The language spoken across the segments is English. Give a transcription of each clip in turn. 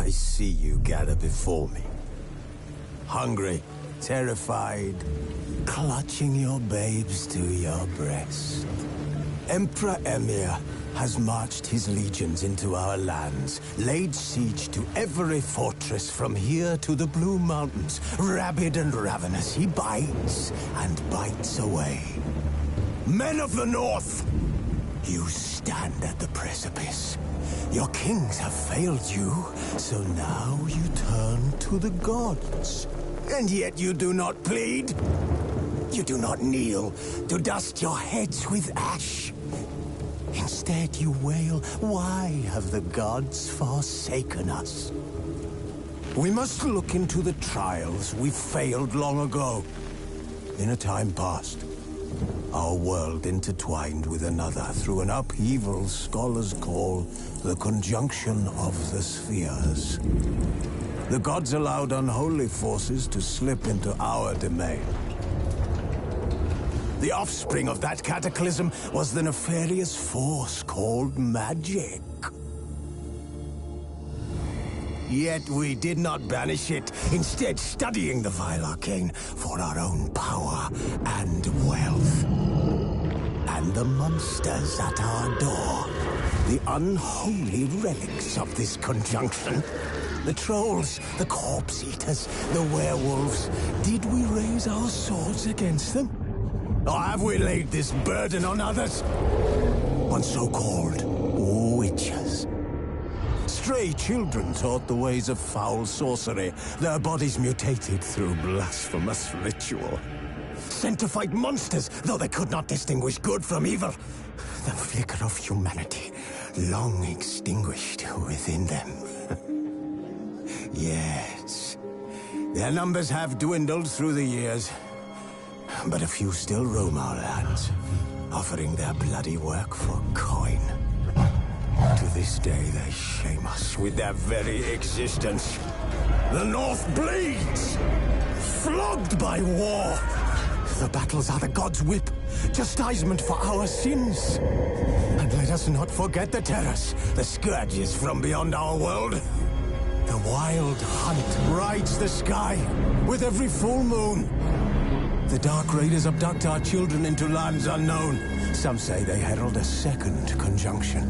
I see you gather before me. Hungry, terrified, clutching your babes to your breast. Emperor Emir has marched his legions into our lands, laid siege to every fortress from here to the Blue Mountains. Rabid and ravenous, he bites and bites away. Men of the North, you stand at the precipice. Your kings have failed you, so now you turn to the gods. And yet you do not plead. You do not kneel to dust your heads with ash. Instead you wail, why have the gods forsaken us? We must look into the trials we failed long ago. In a time past, our world intertwined with another through an upheaval scholars call the conjunction of the spheres. The gods allowed unholy forces to slip into our domain. The offspring of that cataclysm was the nefarious force called magic. Yet we did not banish it, instead studying the vile arcane for our own power and wealth. And the monsters at our door, the unholy relics of this conjunction. The trolls, the corpse-eaters, the werewolves. Did we raise our swords against them? Or have we laid this burden on others? On so-called witches. Stray children taught the ways of foul sorcery, their bodies mutated through blasphemous ritual. Sent to fight monsters, though they could not distinguish good from evil. The flicker of humanity, long extinguished within them. Yes, their numbers have dwindled through the years. But a few still roam our lands, offering their bloody work for coin. To this day, they shame us with their very existence. The North bleeds, flogged by war. The battles are the gods' whip, chastisement for our sins. And let us not forget the terrors, the scourges from beyond our world. The wild hunt rides the sky with every full moon. The Dark Raiders abduct our children into lands unknown. Some say they herald a second conjunction.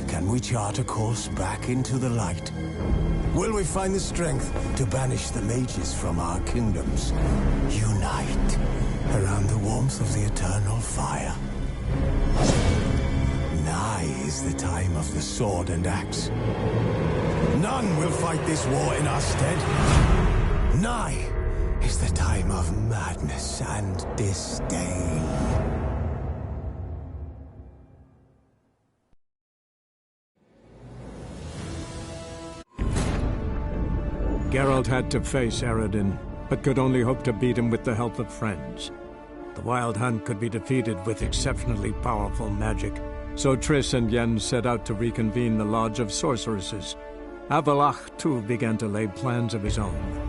Can we chart a course back into the light? Will we find the strength to banish the mages from our kingdoms? Unite around the warmth of the eternal fire. Nigh is the time of the sword and axe. None will fight this war in our stead. Nigh is the time of madness and disdain. Geralt had to face Eredin, but could only hope to beat him with the help of friends. The Wild Hunt could be defeated with exceptionally powerful magic, so Triss and Yen set out to reconvene the Lodge of Sorceresses. Avallac'h, too, began to lay plans of his own.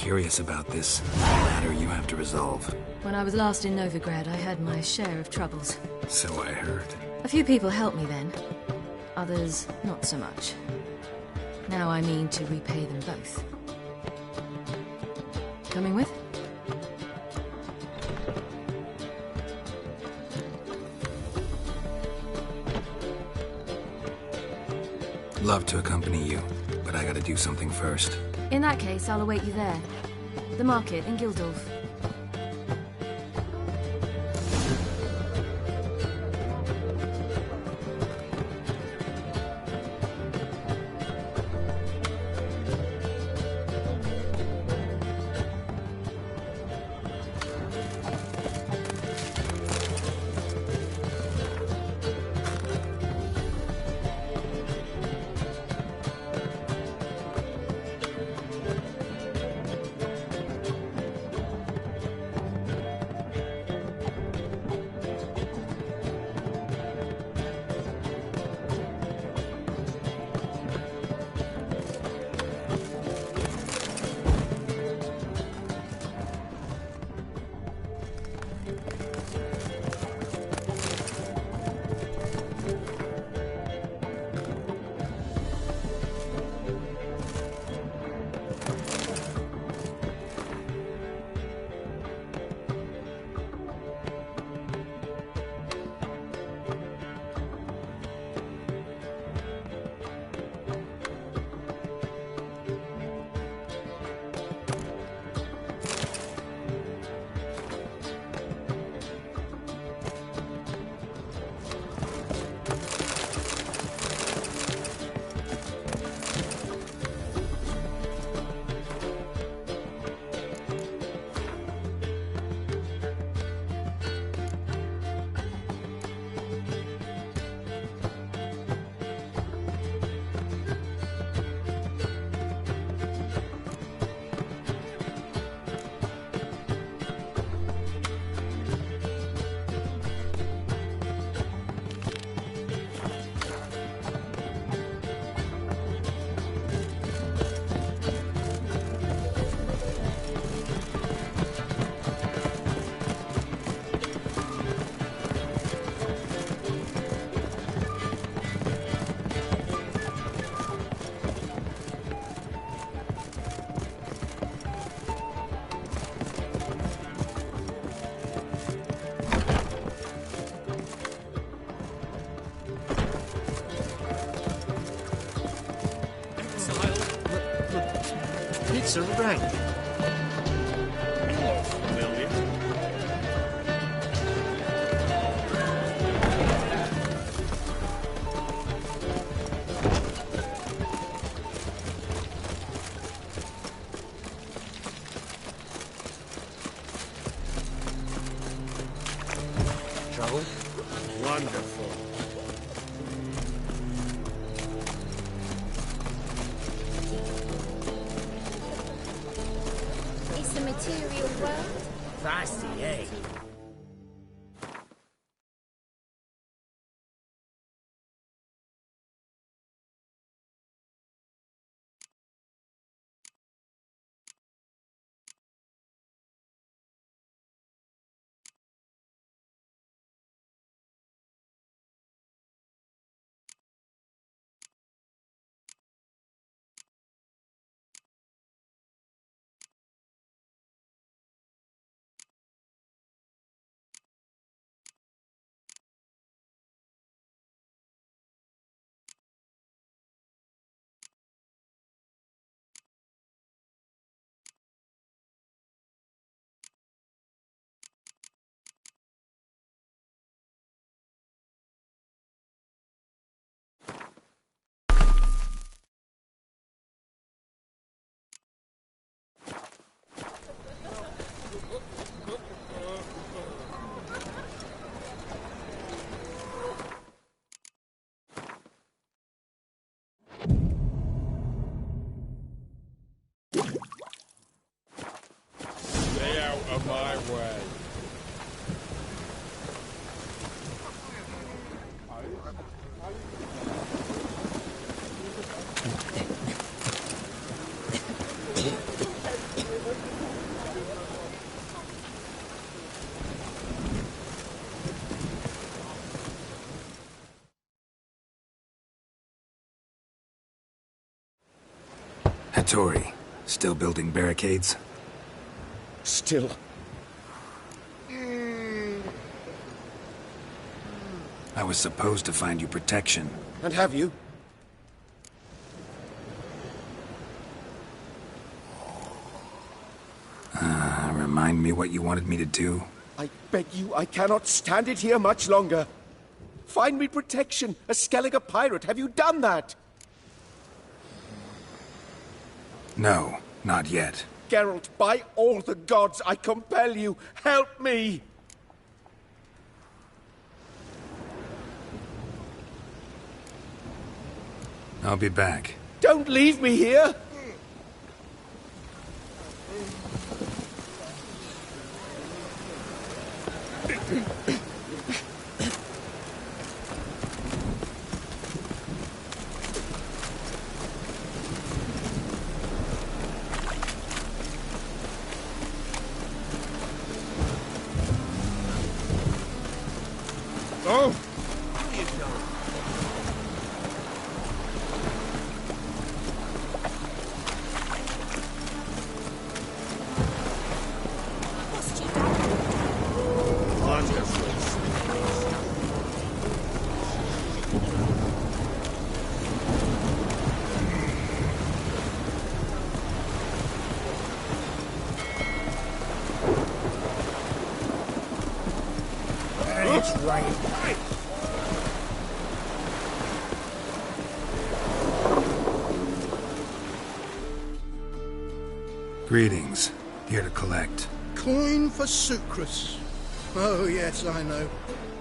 curious about this matter you have to resolve. When I was last in Novigrad, I had my share of troubles. So I heard. A few people helped me then. Others, not so much. Now I mean to repay them both. Coming with? Love to accompany you, but I gotta do something first. In that case, I'll await you there. The market in Gildorf. It's a rank. Trouble? Wonderful. It's the material world. Feisty, eh? Hattori, still building barricades? Still. I was supposed to find you protection. And have you? Remind me what you wanted me to do? I beg you, I cannot stand it here much longer. Find me protection, a Skellige pirate. Have you done that? No, not yet. Geralt, by all the gods, I compel you, help me! I'll be back. Don't leave me here! Oh! It's right. Greetings. Here to collect. Coin for Sucrus. Oh, yes, I know.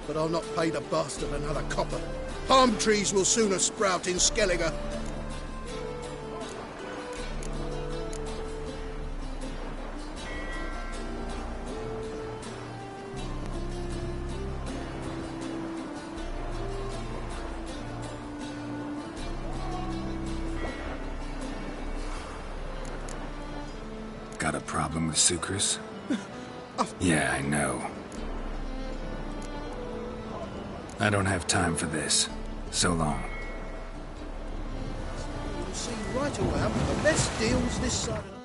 But I'll not pay the bastard another copper. Palm trees will sooner sprout in Skellige. Got a problem with Sucrus? Yeah, I know. I don't have time for this. So long. You'll see right away I'm the best deals this side of...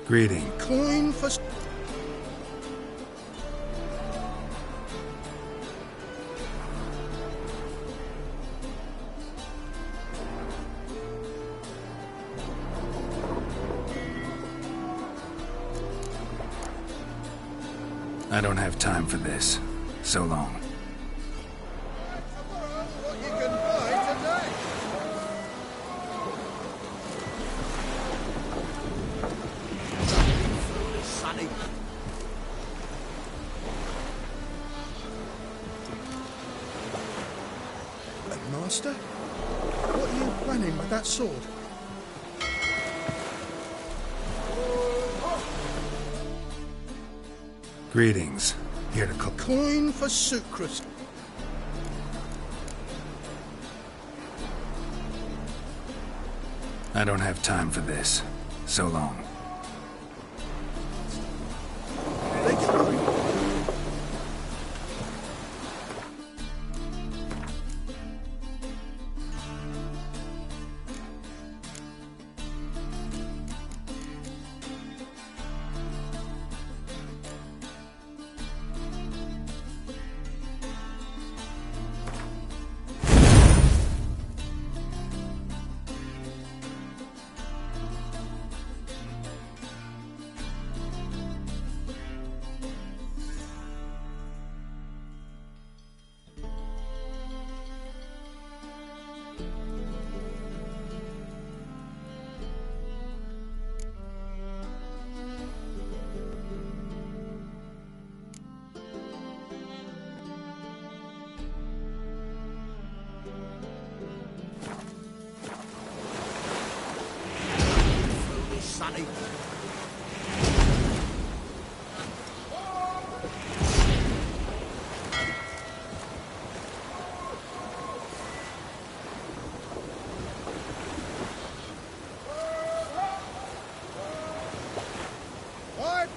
Greeting. Coin for... I don't have time for this. So long. What you can buy today? Sonny. Master? What are you planning with that sword? Greetings. Here to Coin for Sucrus. I don't have time for this. So long. Beg your pardon? Sonny.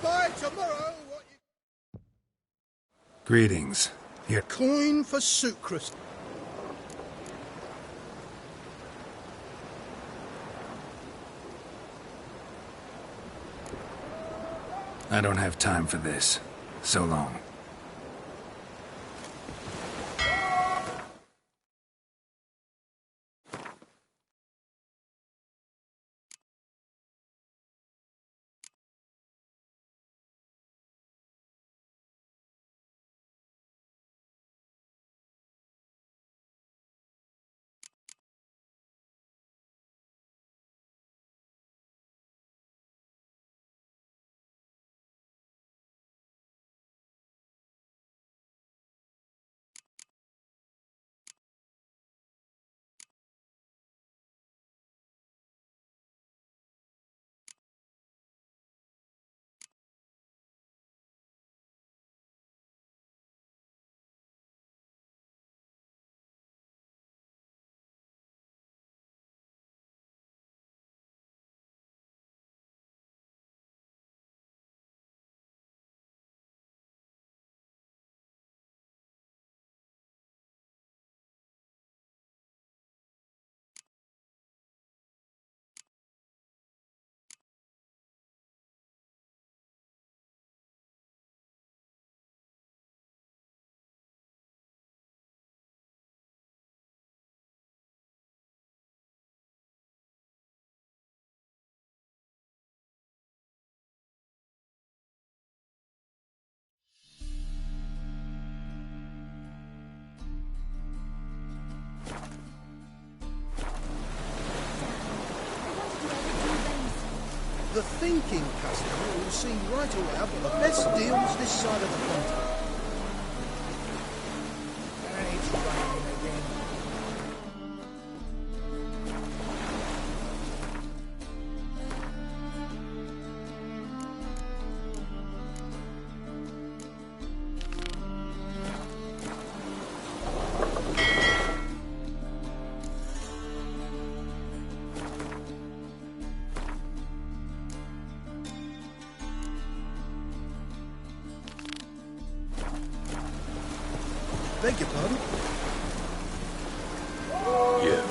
Buy tomorrow what you... Greetings. Here. Coin for Sucrus. I don't have time for this. So long. The thinking customer will see right away I've got the best deals this side of the pond. It's raining again. Beg your pardon? Yeah.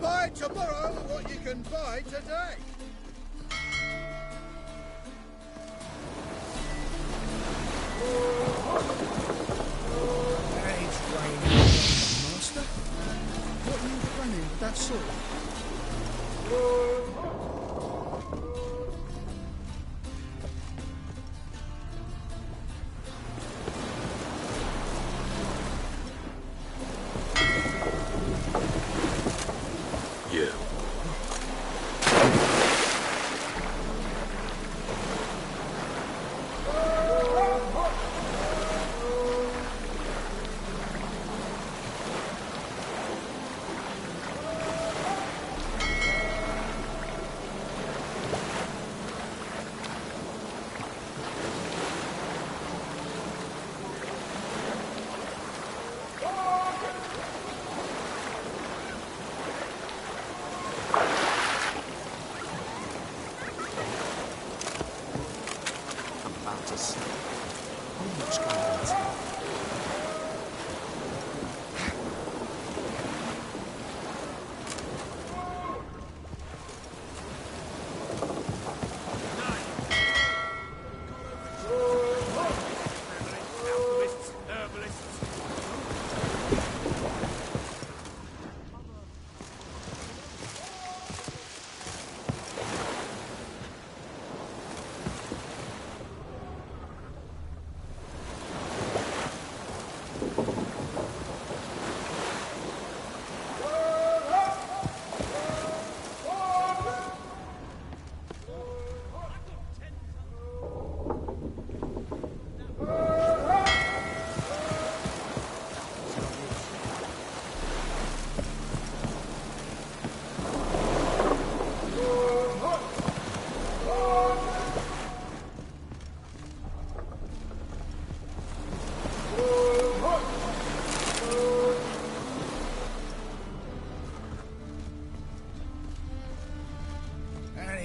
Buy tomorrow what you can buy today. It's raining. Master, what are you planning with that sword?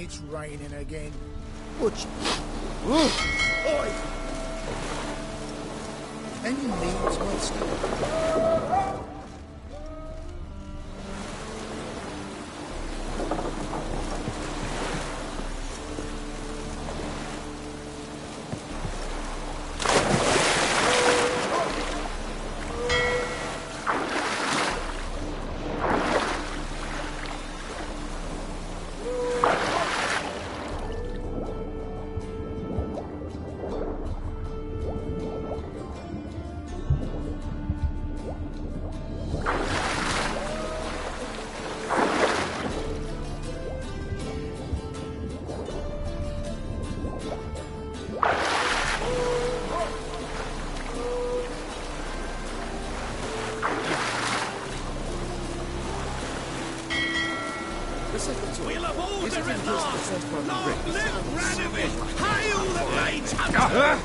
It's raining again. Butch. Oi! Any needs, Master? We'll have order at last! Long live Radovid! Hail the Blades Hunter!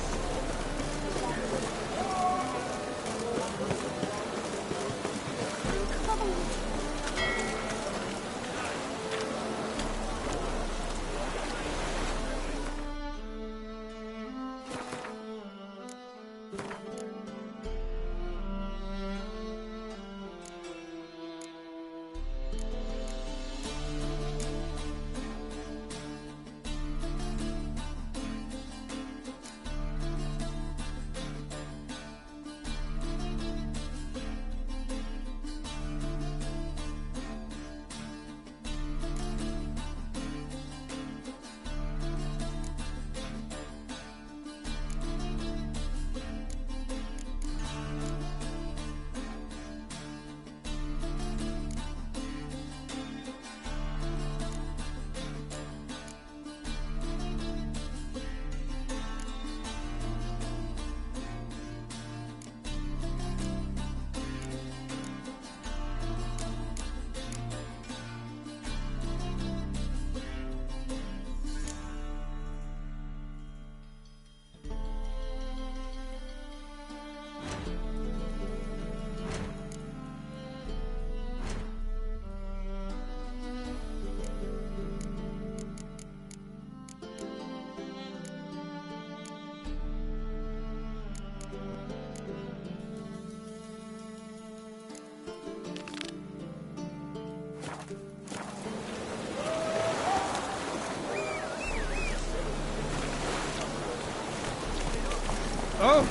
Oh!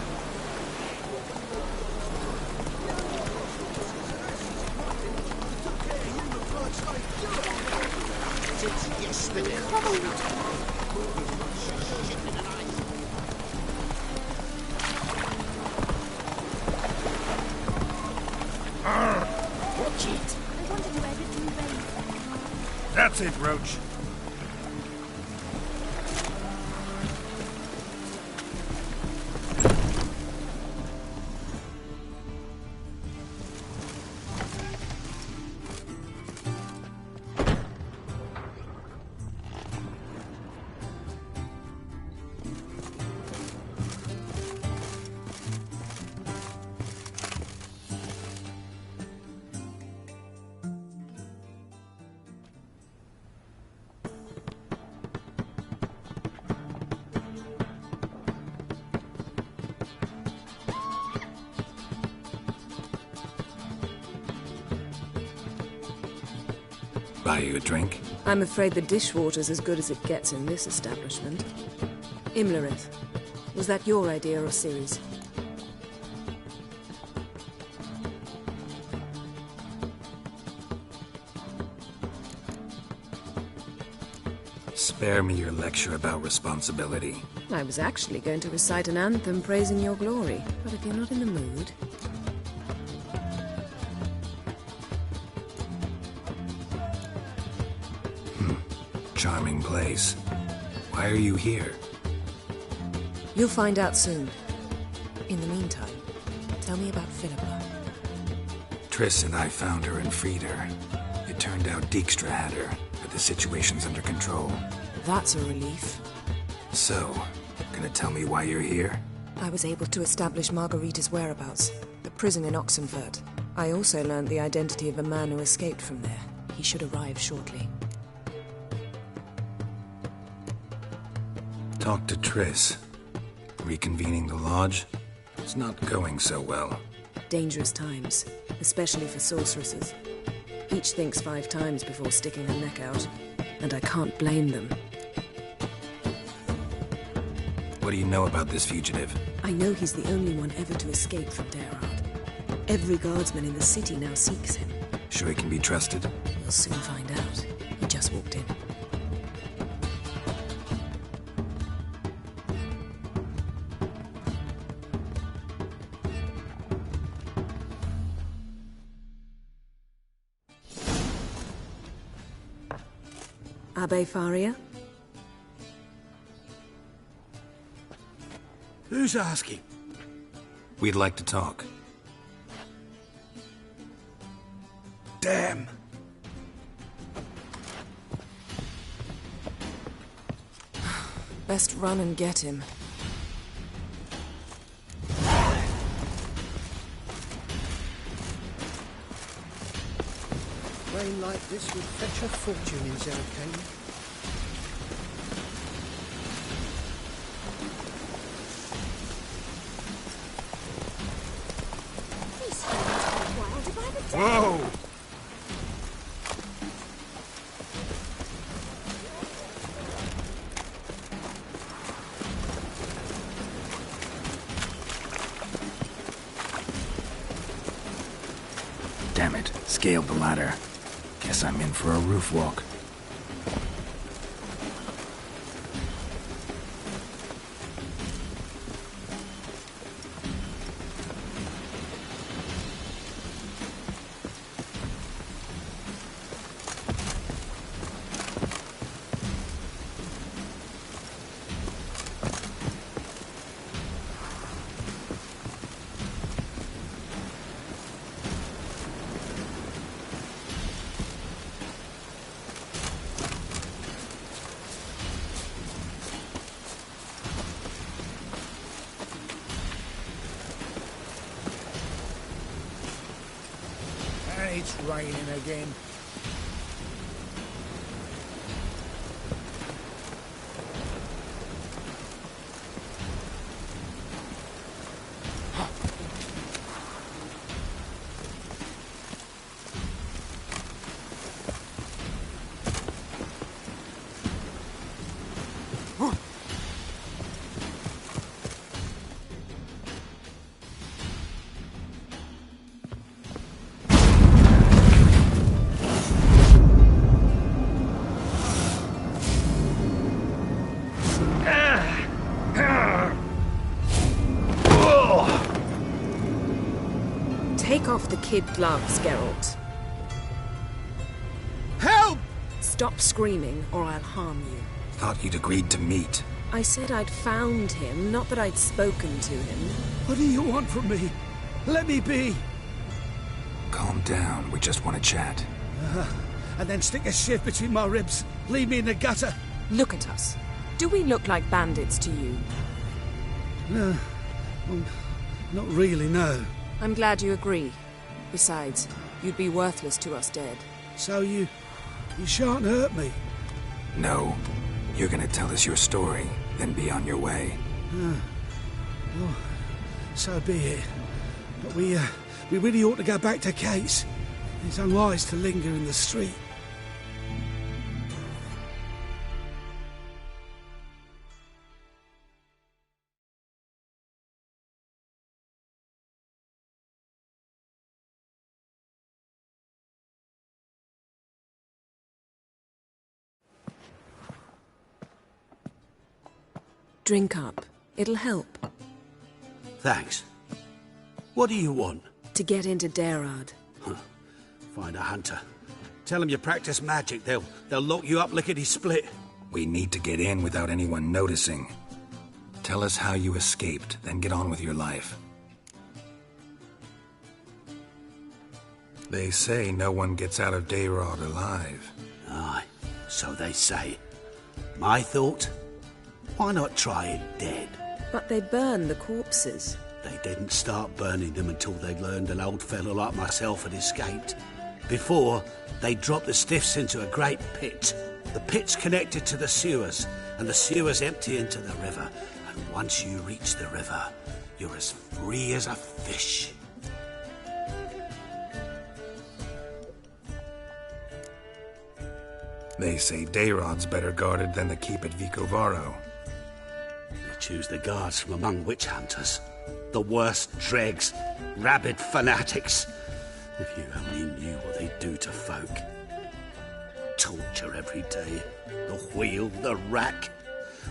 Watch it. I wanted to edit you both. That's it, Roach. Buy you a drink? I'm afraid the dishwater's as good as it gets in this establishment. Imlerith, was that your idea or Ciri's? Spare me your lecture about responsibility. I was actually going to recite an anthem praising your glory, but if you're not in the mood... Charming place. Why are you here? You'll find out soon. In the meantime, tell me about Philippa. Triss and I found her and freed her. It turned out Dijkstra had her, but the situation's under control. That's a relief. So, gonna tell me why you're here? I was able to establish Margarita's whereabouts, the prison in Oxenfurt. I also learned the identity of a man who escaped from there. He should arrive shortly. Talk to Triss. Reconvening the lodge? It's not going so well. Dangerous times, especially for sorceresses. Each thinks 5 times before sticking her neck out, and I can't blame them. What do you know about this fugitive? I know he's the only one ever to escape from Derard. Every guardsman in the city now seeks him. Sure he can be trusted? We'll soon find out. He just walked in. Abbe Faria? Who's asking? We'd like to talk. Damn. Best run and get him. Rain like this would fetch a fortune in Zelkane. These humans are wilder by the day. Whoa! Damn it, scaled the ladder. Guess I'm in for a roof walk. It's raining again. Take off the kid gloves, Geralt. Help! Stop screaming, or I'll harm you. Thought you'd agreed to meet. I said I'd found him, not that I'd spoken to him. What do you want from me? Let me be. Calm down, we just want to chat. And then stick a shiv between my ribs. Leave me in the gutter. Look at us. Do we look like bandits to you? No. Well, not really, no. I'm glad you agree. Besides, you'd be worthless to us dead. So you shan't hurt me. No. You're gonna tell us your story, then be on your way. Well, so be it. But we really ought to go back to Kate's. It's unwise to linger in the street. Drink up. It'll help. Thanks. What do you want? To get into Daerad. Find a hunter. Tell them you practice magic. They'll lock you up lickety-split. We need to get in without anyone noticing. Tell us how you escaped, then get on with your life. They say no one gets out of Daerad alive. Aye, so they say. My thought? Why not try it dead? But they burn the corpses. They didn't start burning them until they learned an old fellow like myself had escaped. Before, they dropped the stiffs into a great pit. The pit's connected to the sewers, and the sewers empty into the river. And once you reach the river, you're as free as a fish. They say Daerad's better guarded than the keep at Fco.Javier. They choose the guards from among witch hunters. The worst dregs, rabid fanatics. If you only knew what they do to folk. Torture every day. The wheel, the rack.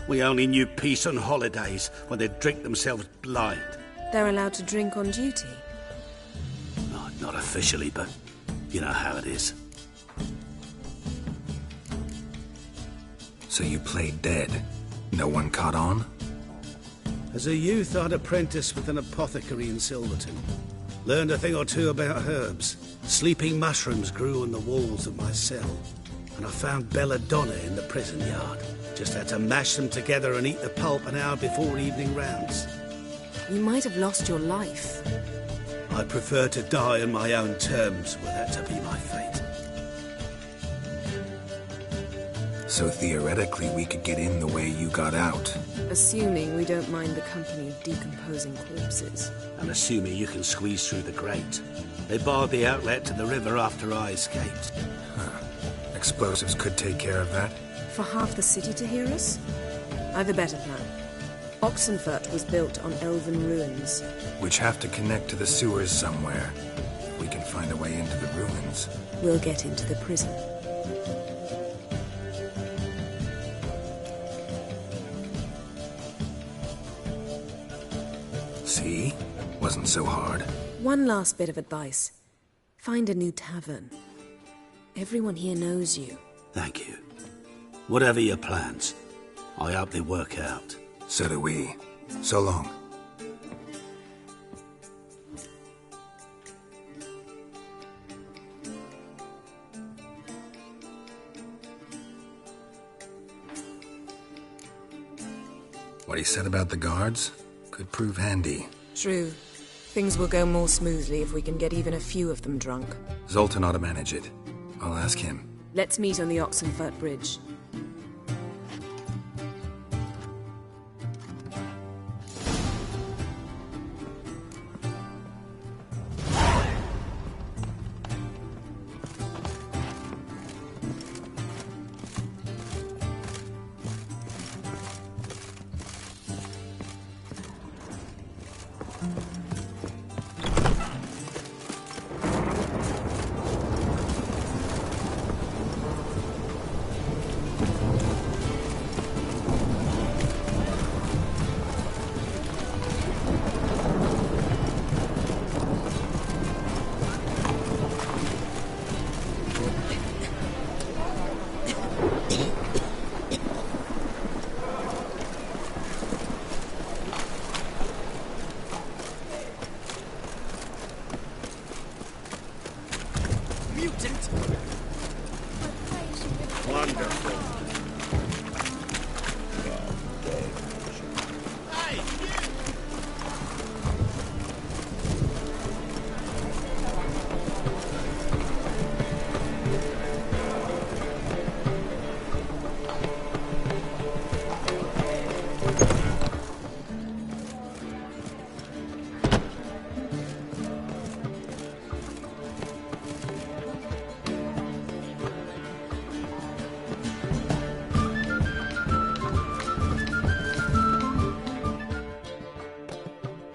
We only knew peace on holidays when they'd drink themselves blind. They're allowed to drink on duty? No, not officially, but you know how it is. So you played dead. No one caught on? As a youth, I'd apprenticed with an apothecary in Silverton. Learned a thing or two about herbs. Sleeping mushrooms grew on the walls of my cell. And I found belladonna in the prison yard. Just had to mash them together and eat the pulp an hour before evening rounds. You might have lost your life. I prefer to die on my own terms, were that to be my fate. So theoretically we could get in the way you got out. Assuming we don't mind the company of decomposing corpses. And assuming you can squeeze through the grate. They barred the outlet to the river after I escaped. Explosives could take care of that. For half the city to hear us? I've a better plan. Oxenfurt was built on elven ruins. Which have to connect to the sewers somewhere. If we can find a way into the ruins. We'll get into the prison. See? Wasn't so hard. One last bit of advice. Find a new tavern. Everyone here knows you. Thank you. Whatever your plans, I hope they work out. So do we. So long. What he said about the guards could prove handy. True. Things will go more smoothly if we can get even a few of them drunk. Zoltan ought to manage it. I'll ask him. Let's meet on the Oxenfurt Bridge. mutant! Wonderful.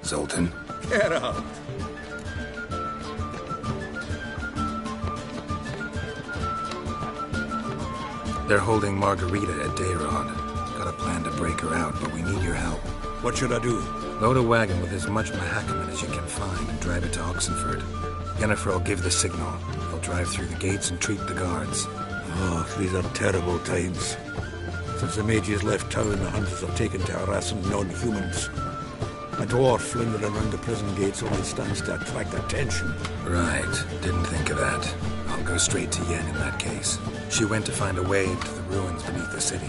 Zoltan? Get out! They're holding Margarita at Dayrod. Got a plan to break her out, but we need your help. What should I do? Load a wagon with as much Mahakaman as you can find and drive it to Oxenford. Yennefer will give the signal. They'll drive through the gates and treat the guards. Oh, these are terrible times. Since the mages left town, the hunters have taken to harassing non-humans. A dwarf lingering around the prison gates only stands to attract attention. Right. Didn't think of that. I'll go straight to Yen in that case. She went to find a way to the ruins beneath the city.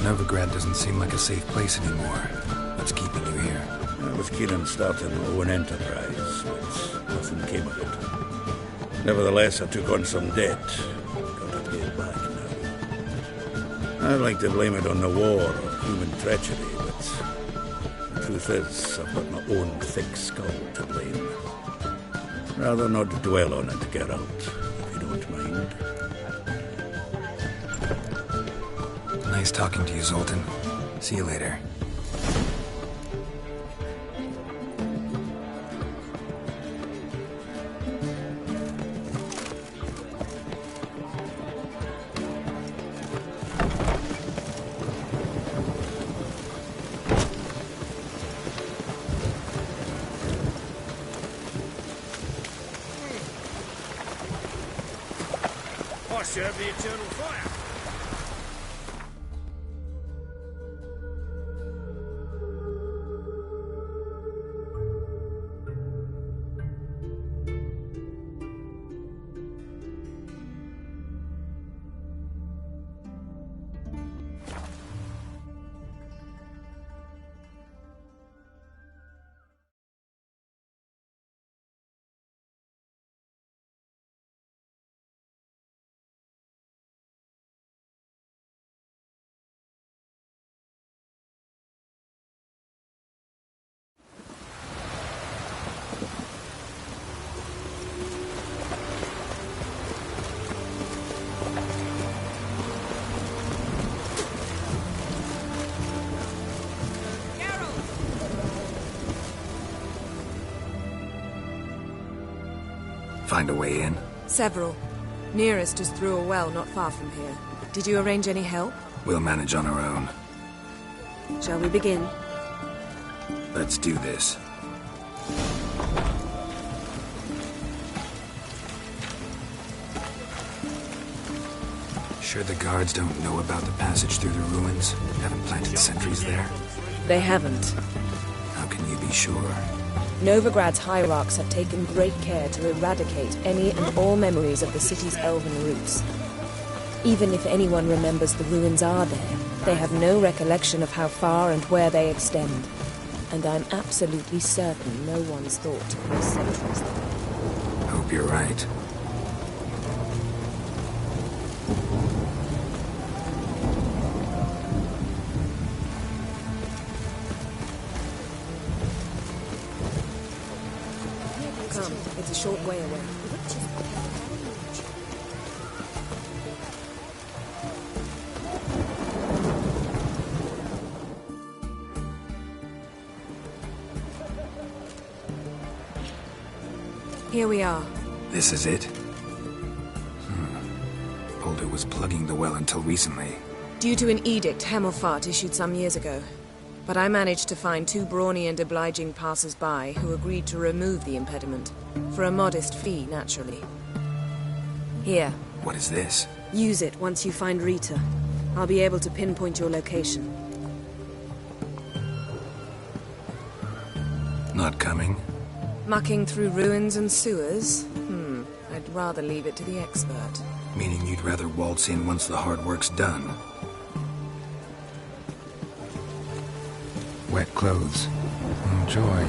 Novigrad doesn't seem like a safe place anymore. What's keeping you here? I was keen on starting my own enterprise, but nothing came of it. Nevertheless, I took on some debt. Got to pay it back now. I'd like to blame it on the war or human treachery, but the truth is, I've got my own thick skull to blame. Rather not dwell on it, Geralt, if you don't mind. Nice talking to you, Zoltan. See you later. I serve the eternal fire. Find a way in? Several. Nearest is through a well not far from here. Did you arrange any help? We'll manage on our own. Shall we begin? Let's do this. Sure the guards don't know about the passage through the ruins? Haven't planted sentries there? They haven't. How can you be sure? Novigrad's hierarchs have taken great care to eradicate any and all memories of the city's elven roots. Even if anyone remembers the ruins are there, they have no recollection of how far and where they extend. And I'm absolutely certain no one's thought to place sentries there. Hope you're right. Come, it's a short way away. Here we are. This is it? Boulder was plugging the well until recently. Due to an edict Hemelfart issued some years ago. But I managed to find two brawny and obliging passers-by who agreed to remove the impediment. For a modest fee, naturally. Here. What is this? Use it once you find Rita. I'll be able to pinpoint your location. Not coming? Mucking through ruins and sewers? I'd rather leave it to the expert. Meaning you'd rather waltz in once the hard work's done. Wet clothes. Enjoy.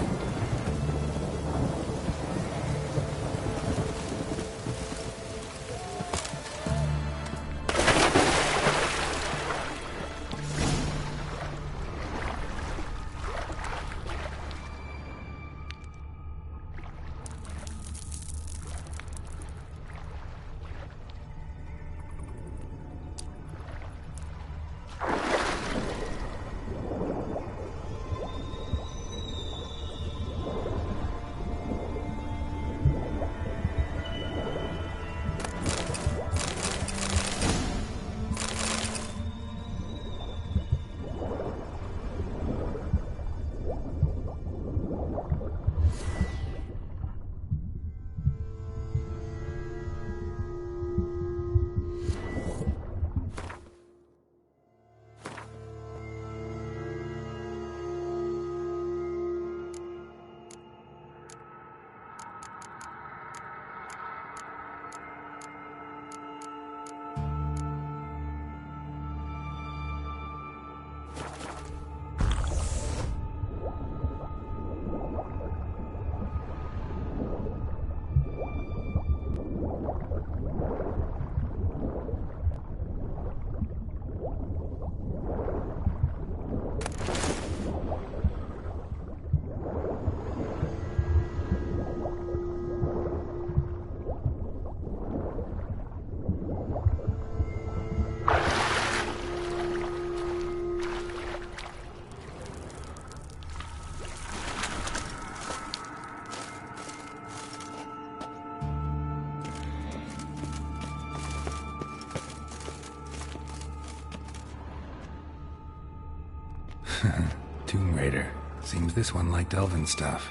Tomb Raider. Seems this one liked elven stuff.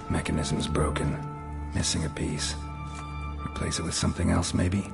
Mechanism's broken. Missing a piece. Replace it with something else, maybe?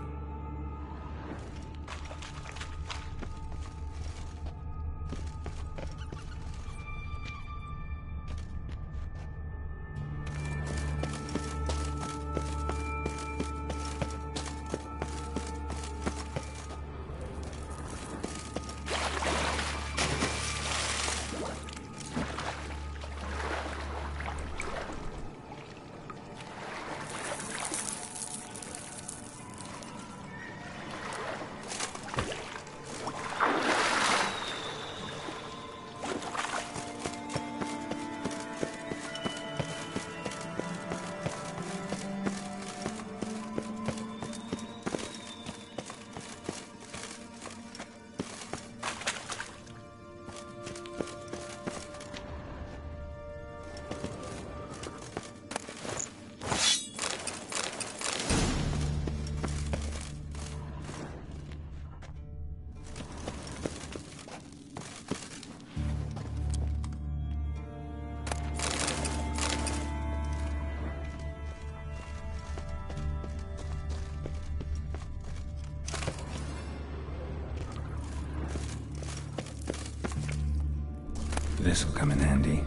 This'll come in handy.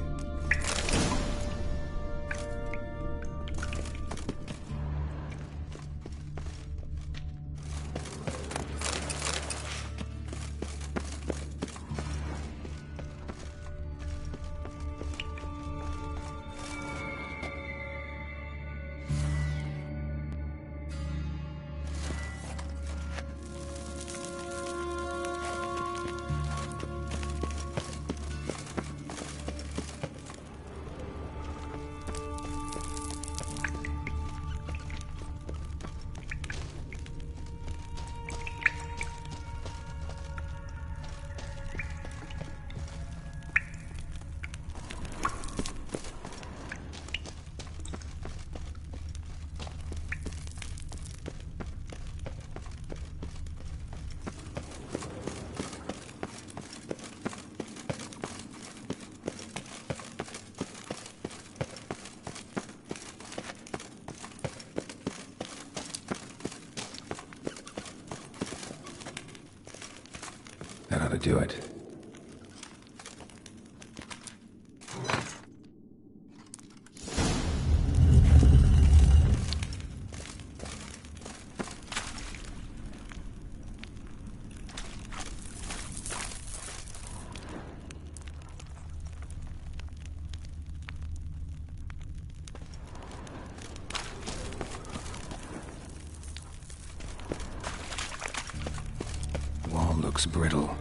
That ought to do it. Wall looks brittle.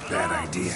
Bad idea.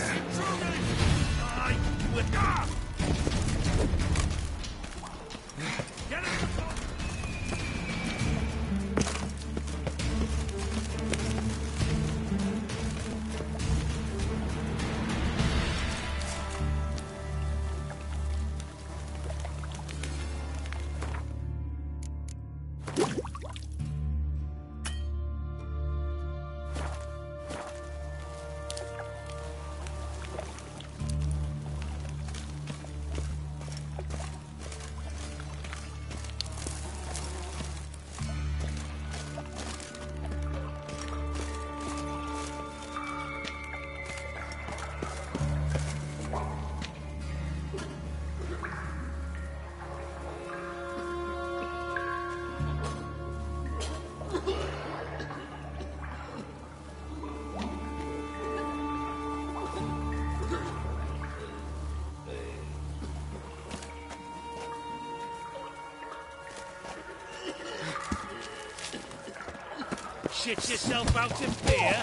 Shit yourself out in fear.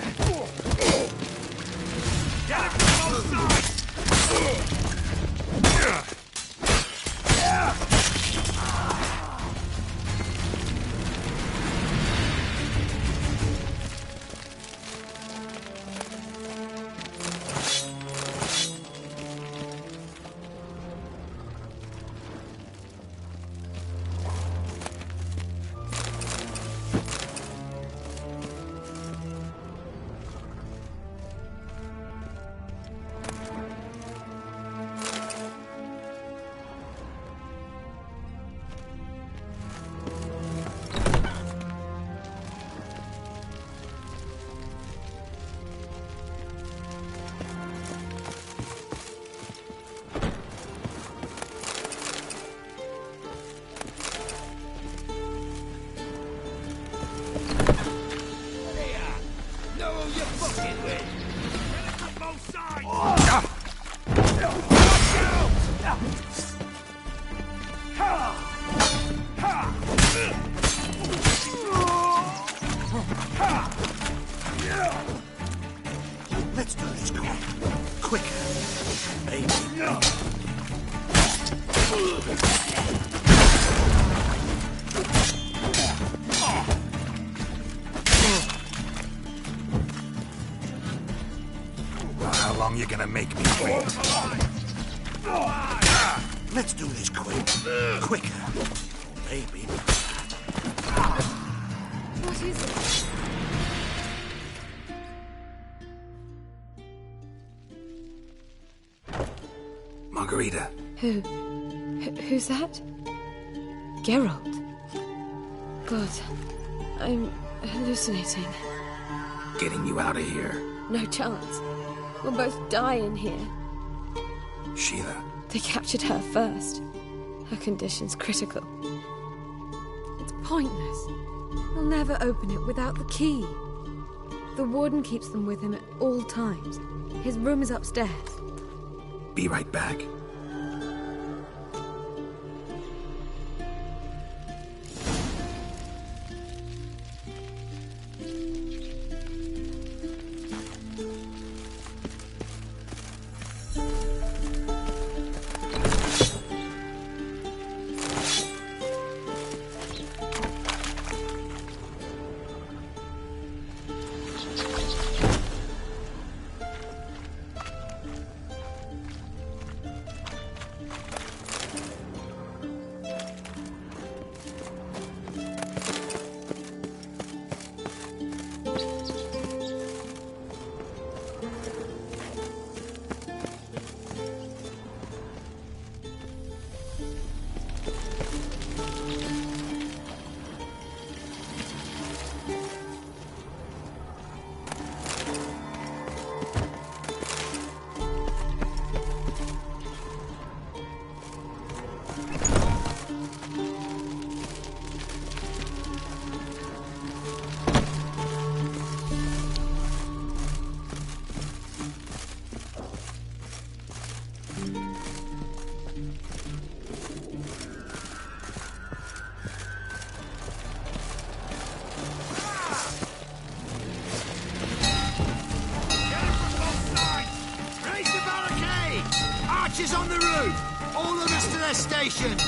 Get it from both sides! long you gonna make me wait? Let's do this quick. Quicker. Maybe. What is it? Margarita. Who's that? Geralt. God, I'm hallucinating. Getting you out of here. No chance. We'll both die in here. Sheila. They captured her first. Her condition's critical. It's pointless. We'll never open it without the key. The warden keeps them with him at all times. His room is upstairs. Be right back. Archers on the roof! All of us to their stations!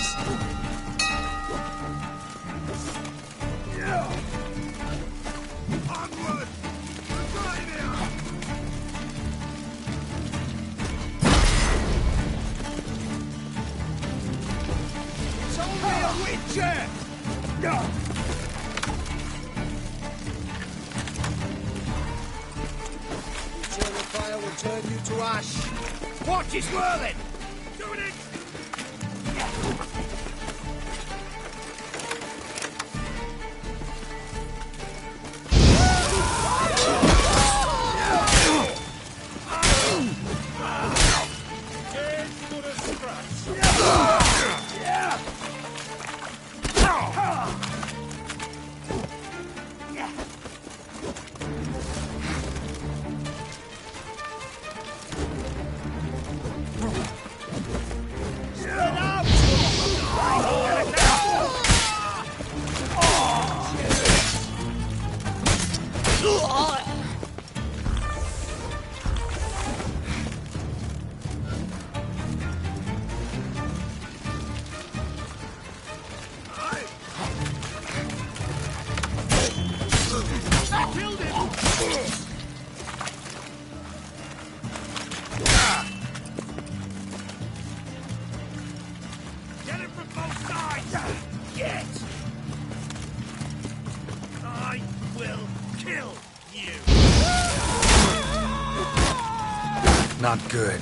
Onward! It's only a witcher! Eternal fire will turn you to ash. Watch is whirling! Doing it! Not good.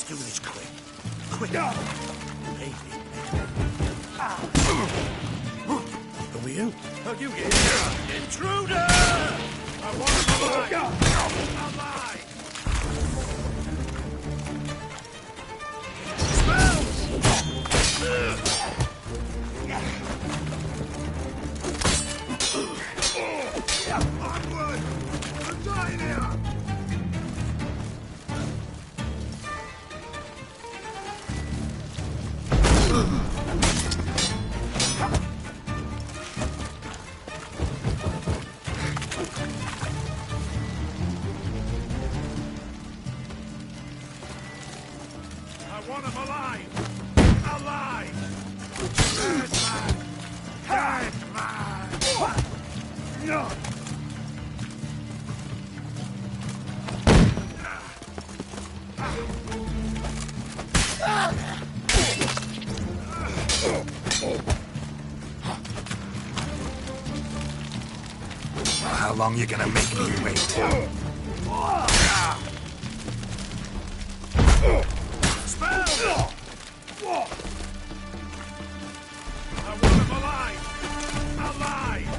Let's do this quick. Quick. Maybe. Who are you? Are you here? Intruder! I want him alive! Alive! Spells! Onward! We're dying here! I want him alive! Alive! Dead man! Dead man! No! How long you gonna make me wait? Spell! I want him alive! Alive!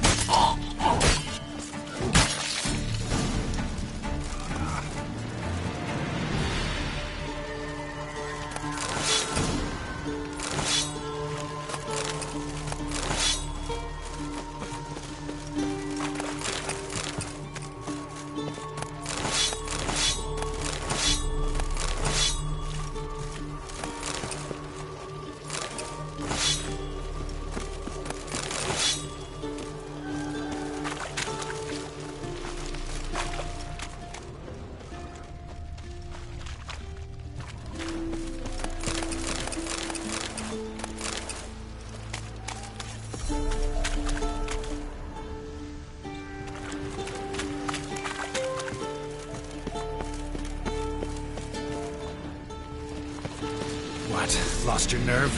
What? Lost your nerve?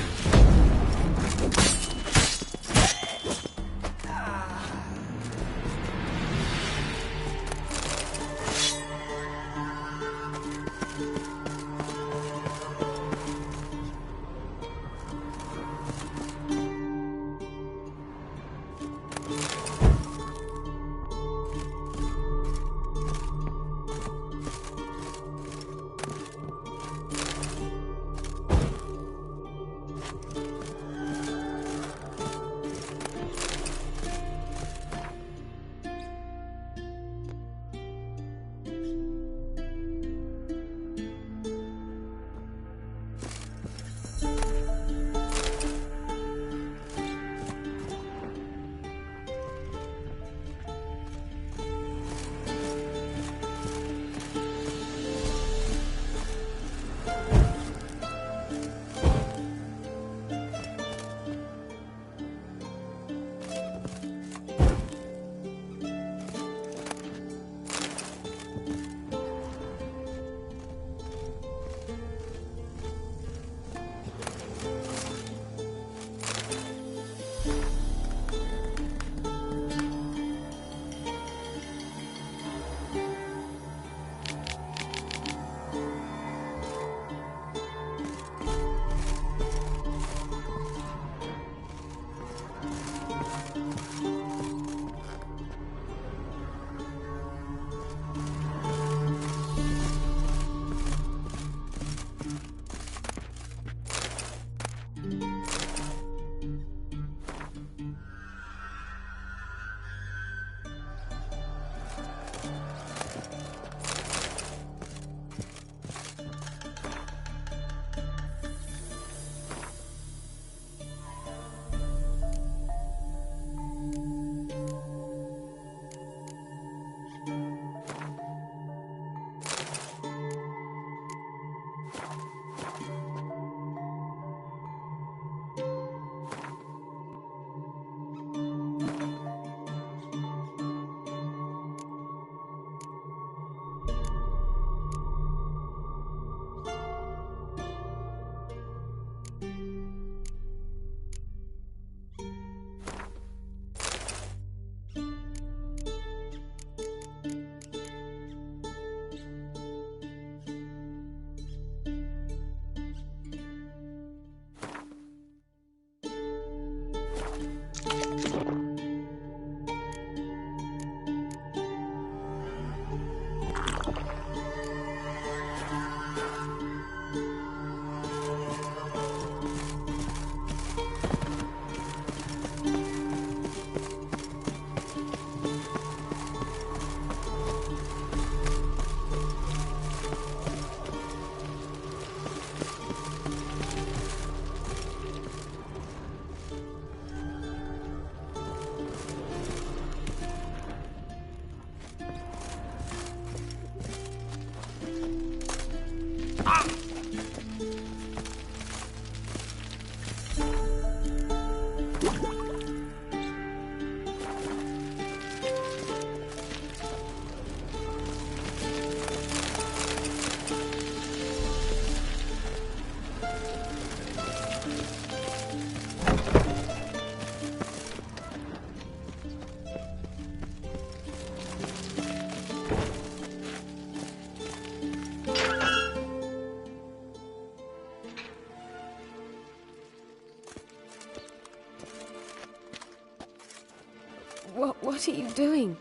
What are you doing?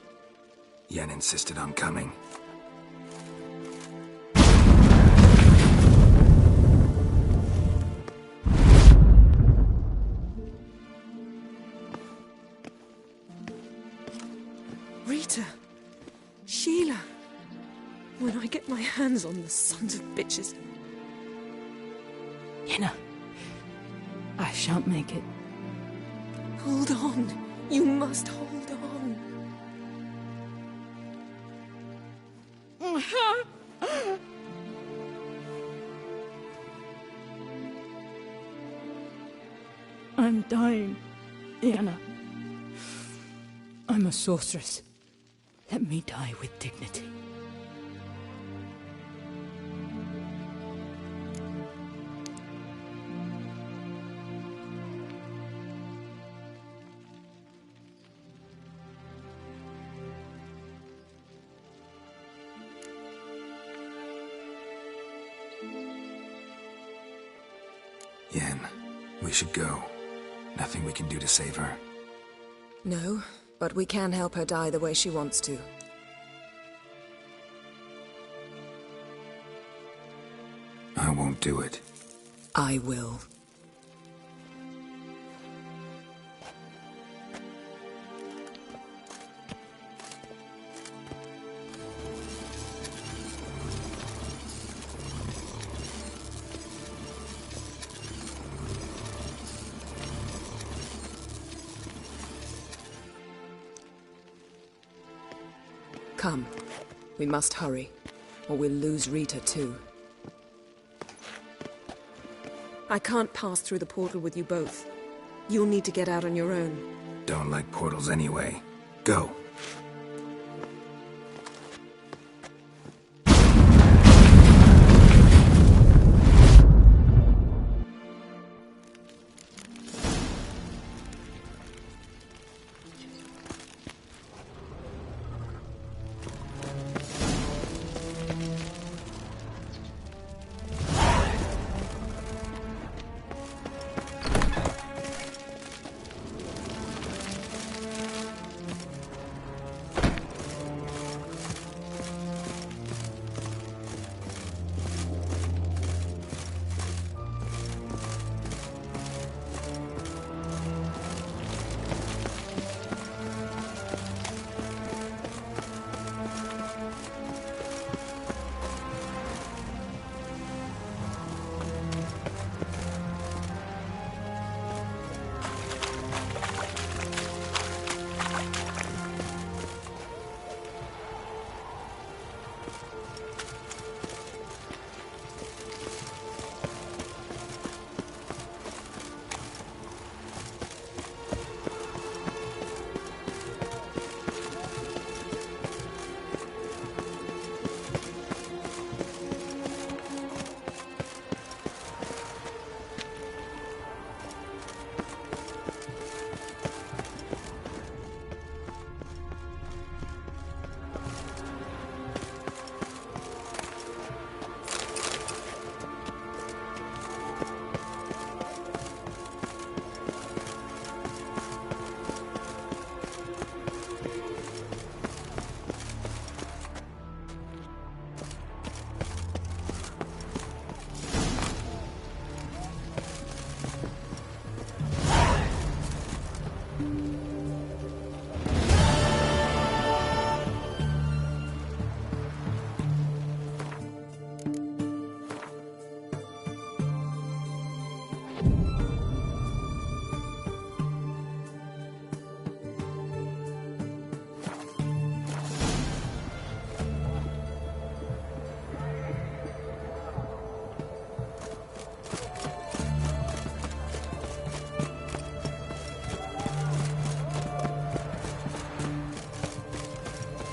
Yen insisted on coming. Rita. Sheila. When I get my hands on the sons of bitches. Yenna. I shan't make it. Hold on. You must hold on. I'm dying, Yenna. I'm a sorceress. Let me die with dignity. Yen, we should go. Nothing we can do to save her. No, but we can help her die the way she wants to. I won't do it. I will. Come. We must hurry, or we'll lose Rita too. I can't pass through the portal with you both. You'll need to get out on your own. Don't like portals anyway. Go.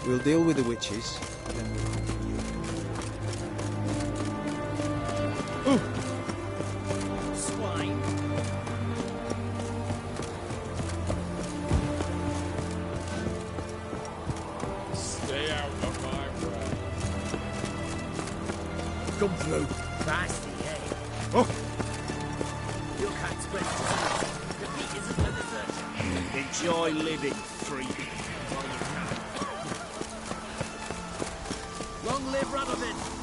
We'll deal with the witches, and then we'll come for you. Swine. Stay out of my way. Come through. Feisty, eh? Oh. Your consequences. Defeat isn't for the certain. Enjoy living, freak. nothing.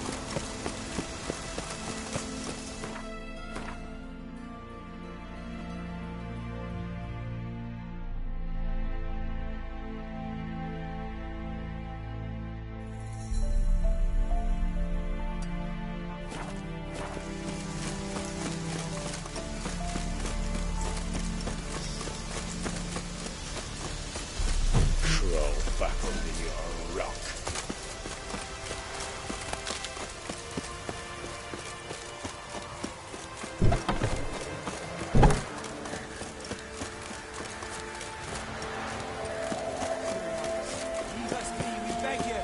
Back under your rock. Leave us be, we beg you.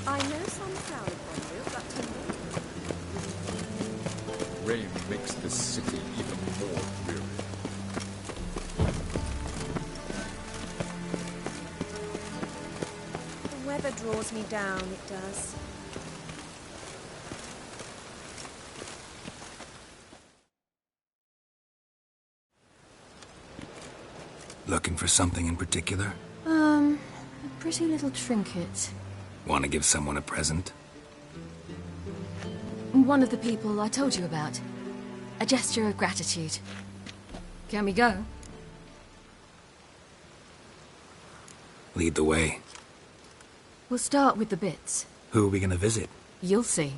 I know some frown upon you, but Rain makes the city even more weary. The weather draws me down, it does. Looking for something in particular? a pretty little trinket. Want to give someone a present? One of the people I told you about. A gesture of gratitude. Can we go? Lead the way. We'll start with the bits. Who are we gonna visit? You'll see.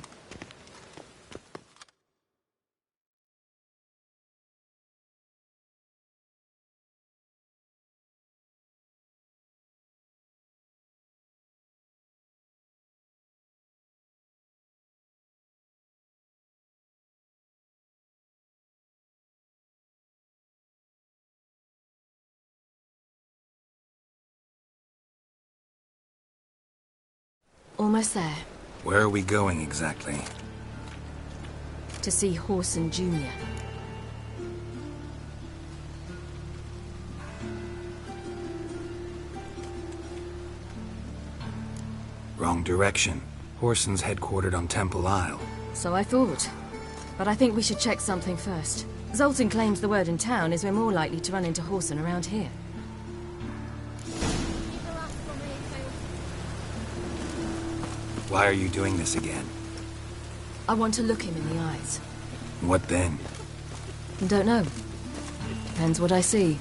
Almost there. Where are we going exactly? To see Horson Jr. Wrong direction. Horson's headquartered on Temple Isle. So I thought. But I think we should check something first. Zoltan claims the word in town is we're more likely to run into Horson around here. Why are you doing this again? I want to look him in the eyes. What then? Don't know. Depends what I see.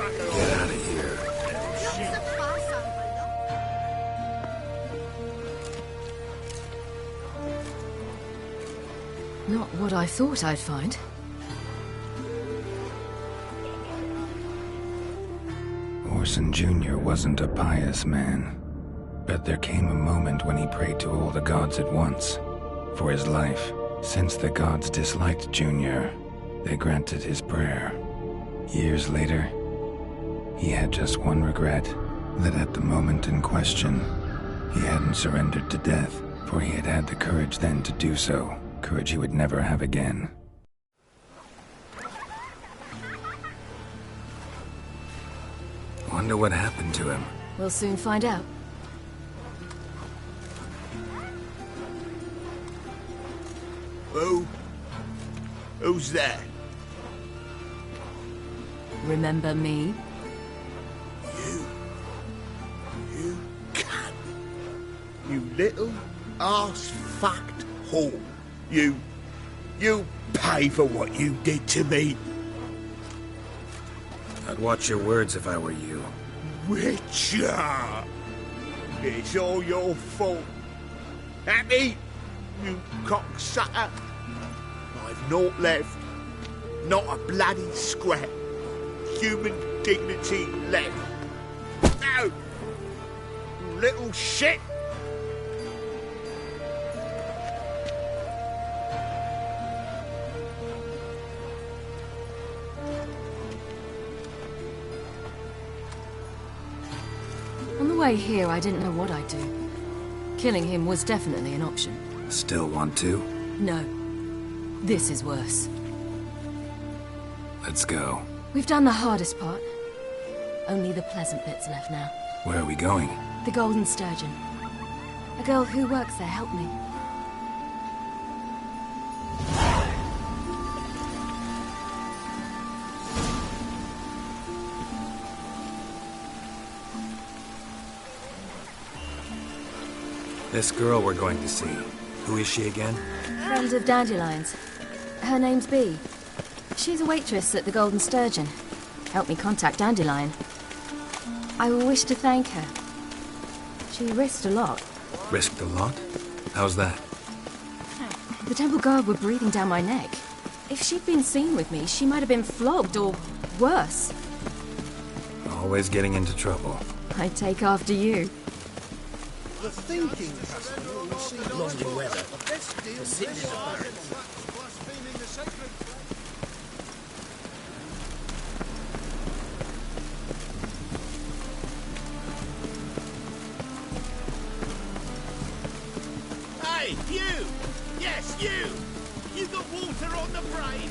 Get out of here. Not what I thought I'd find. Horson Jr. wasn't a pious man, but there came a moment when he prayed to all the gods at once for his life. Since the gods disliked Jr., they granted his prayer. Years later, he had just one regret, that at the moment in question, he hadn't surrendered to death, for he had had the courage then to do so, courage he would never have again. Wonder what happened to him. We'll soon find out. Who's there? Remember me? You can. You little arse-fucked whore. You pay for what you did to me. I'd watch your words if I were you. Witcher! It's all your fault. Happy, you cocksucker. I've naught left. Not a bloody scrap. Human dignity left. No! You little shit! On the way here, I didn't know what I'd do. Killing him was definitely an option. Still want to? No. This is worse. Let's go. We've done the hardest part. Only the pleasant bits left now. Where are we going? The Golden Sturgeon. A girl who works there helped me. This girl we're going to see. Who is she again? Friend of Dandelion's. Her name's Bee. She's a waitress at the Golden Sturgeon. Helped me contact Dandelion. I wish to thank her. She risked a lot. Risked a lot? How's that? The temple guard were breathing down my neck. If she'd been seen with me, she might have been flogged or worse. Always getting into trouble. I'd take after you. The thinking customer will see Lonely weather. best deal For sitting in the barracks. blaspheming the sacred. Hey, you! Yes, you! You got water on the brain?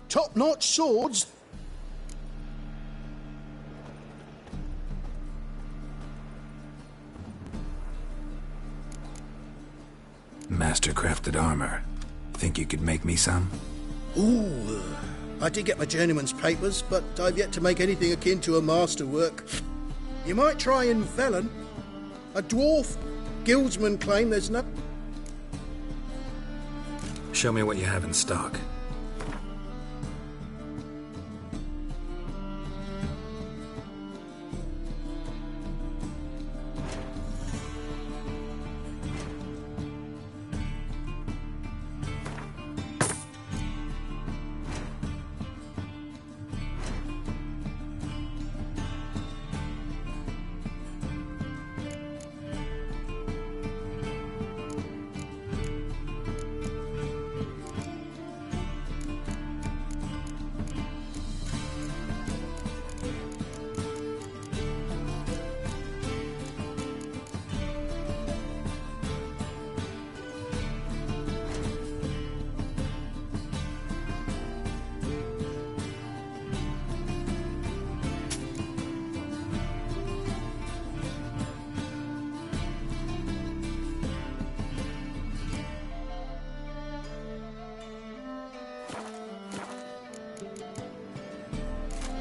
Top-notch swords. Master-crafted armor. Think you could make me some? Ooh, I did get my journeyman's papers, but I've yet to make anything akin to a masterwork. You might try in Velen. A dwarf guildsman claim there's no... Show me what you have in stock.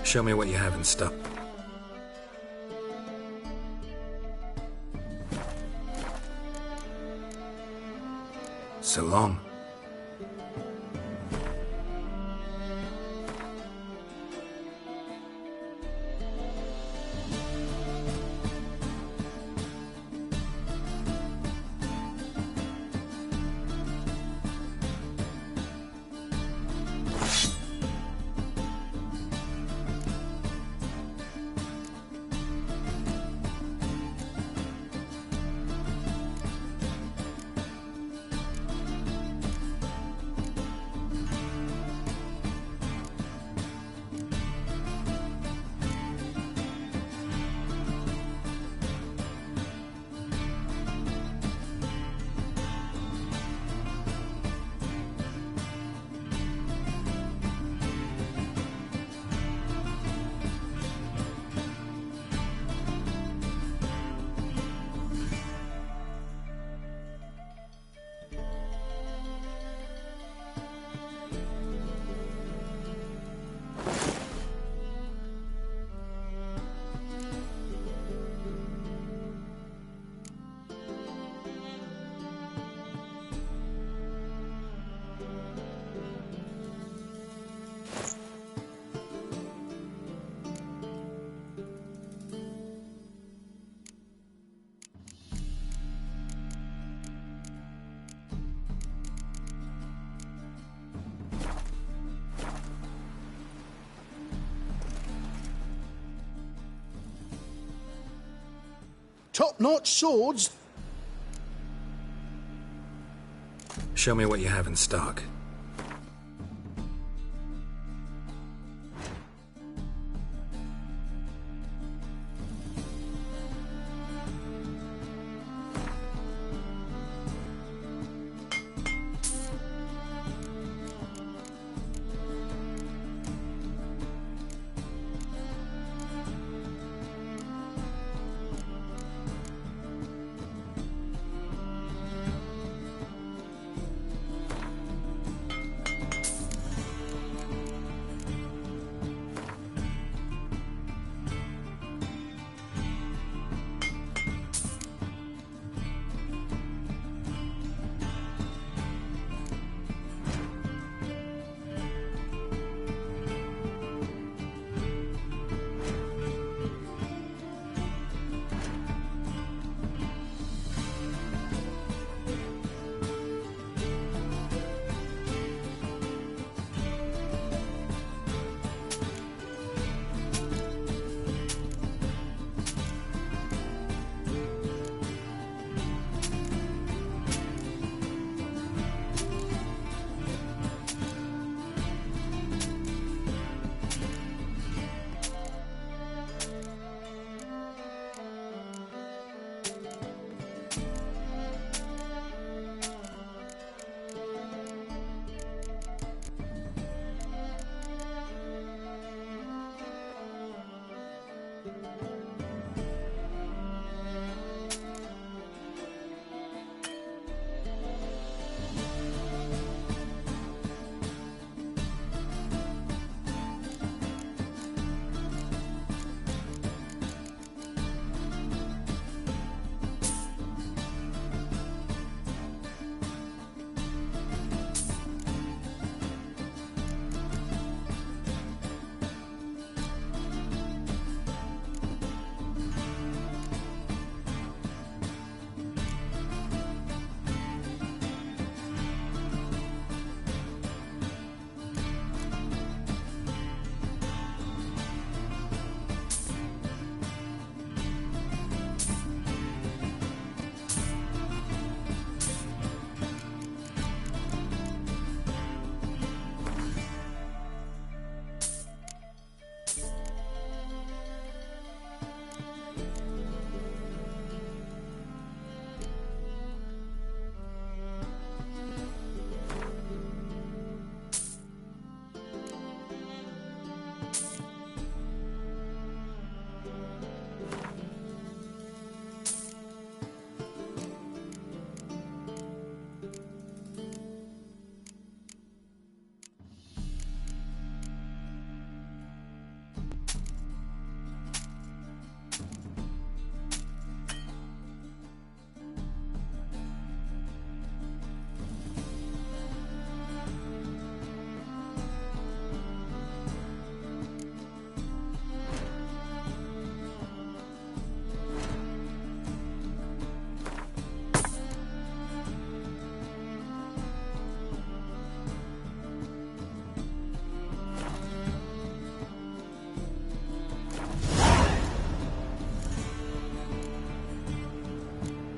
Show me what you have in stock. So long. top-notch swords. Show me what you have in stock.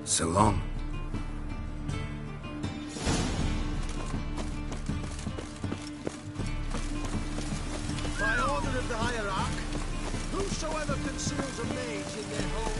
So long. By order of the hierarch, whosoever conceals a mage in their home.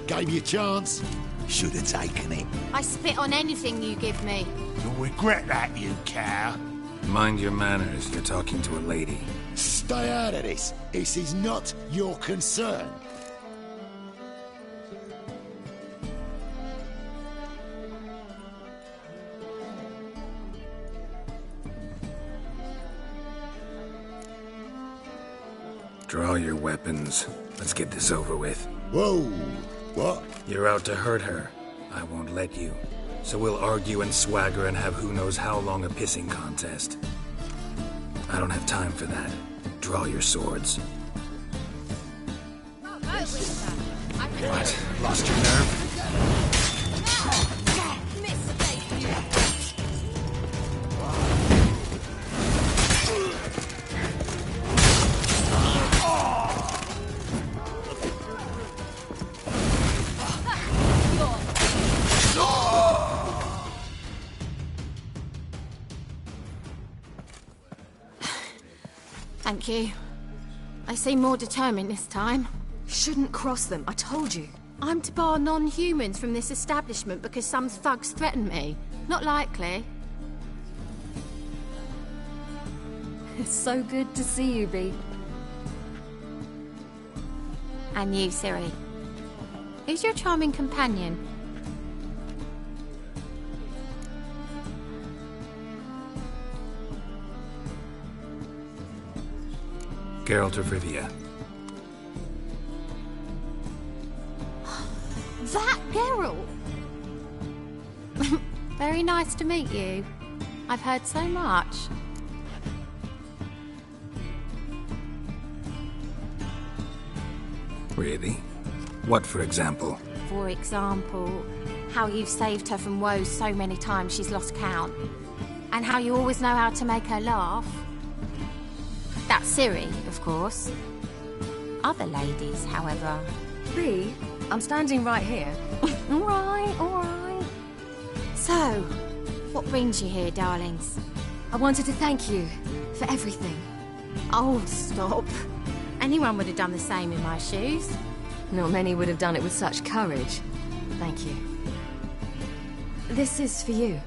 Gave you a chance. Should have taken it. I spit on anything you give me. You'll regret that, you cow. Mind your manners, you're talking to a lady. Stay out of this. This is not your concern. Draw your weapons. Let's get this over with. Whoa! What? You're out to hurt her. I won't let you. So we'll argue and swagger and have who knows how long a pissing contest. I don't have time for that. Draw your swords. What? Lost your nerve? Thank you. They seem more determined this time. Shouldn't cross them, I told you. I'm to bar non-humans from this establishment because some thugs threaten me. Not likely. It's so good to see you, Bee. And you, Ciri. Who's your charming companion? Geralt of Rivia. That Geralt! Very nice to meet you. I've heard so much. Really? What, for example? For example, how you've saved her from woes so many times she's lost count. And how you always know how to make her laugh. That's Ciri, of course. Other ladies, however... Bee, I'm standing right here. All right. So, what brings you here, darlings? I wanted to thank you for everything. Oh, stop. Anyone would have done the same in my shoes. Not many would have done it with such courage. Thank you. This is for you.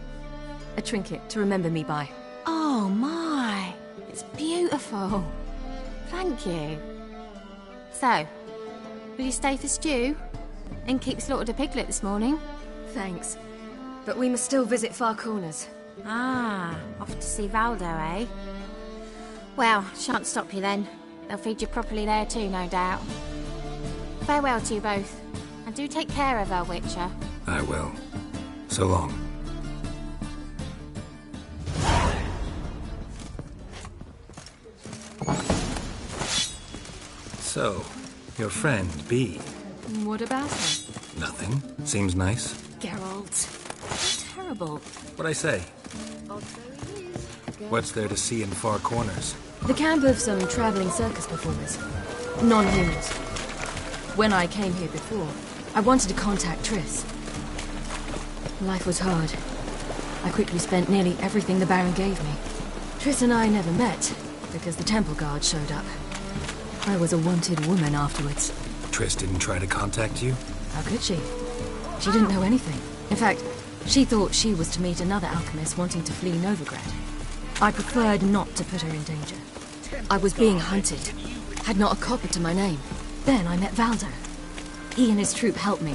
A trinket to remember me by. Oh, my. It's beautiful. Thank you. So, will you stay for stew? And keep slaughtered a piglet this morning? Thanks. But we must still visit Far Corners. Ah, off to see Valdo, eh? Well, shan't stop you then. They'll feed you properly there too, no doubt. Farewell to you both. And do take care of our Witcher. I will. So long. So, your friend, Bee. What about her? Nothing. Seems nice. Geralt. Terrible. What'd I say? What's there to see in Far Corners? The camp of some traveling circus performers. Non-humans. When I came here before, I wanted to contact Triss. Life was hard. I quickly spent nearly everything the Baron gave me. Triss and I never met, because the temple guard showed up. I was a wanted woman afterwards. Triss didn't try to contact you? How could she? She didn't know anything. In fact, she thought she was to meet another alchemist wanting to flee Novigrad. I preferred not to put her in danger. I was being hunted. Had not a copper to my name. Then I met Valdo. He and his troop helped me.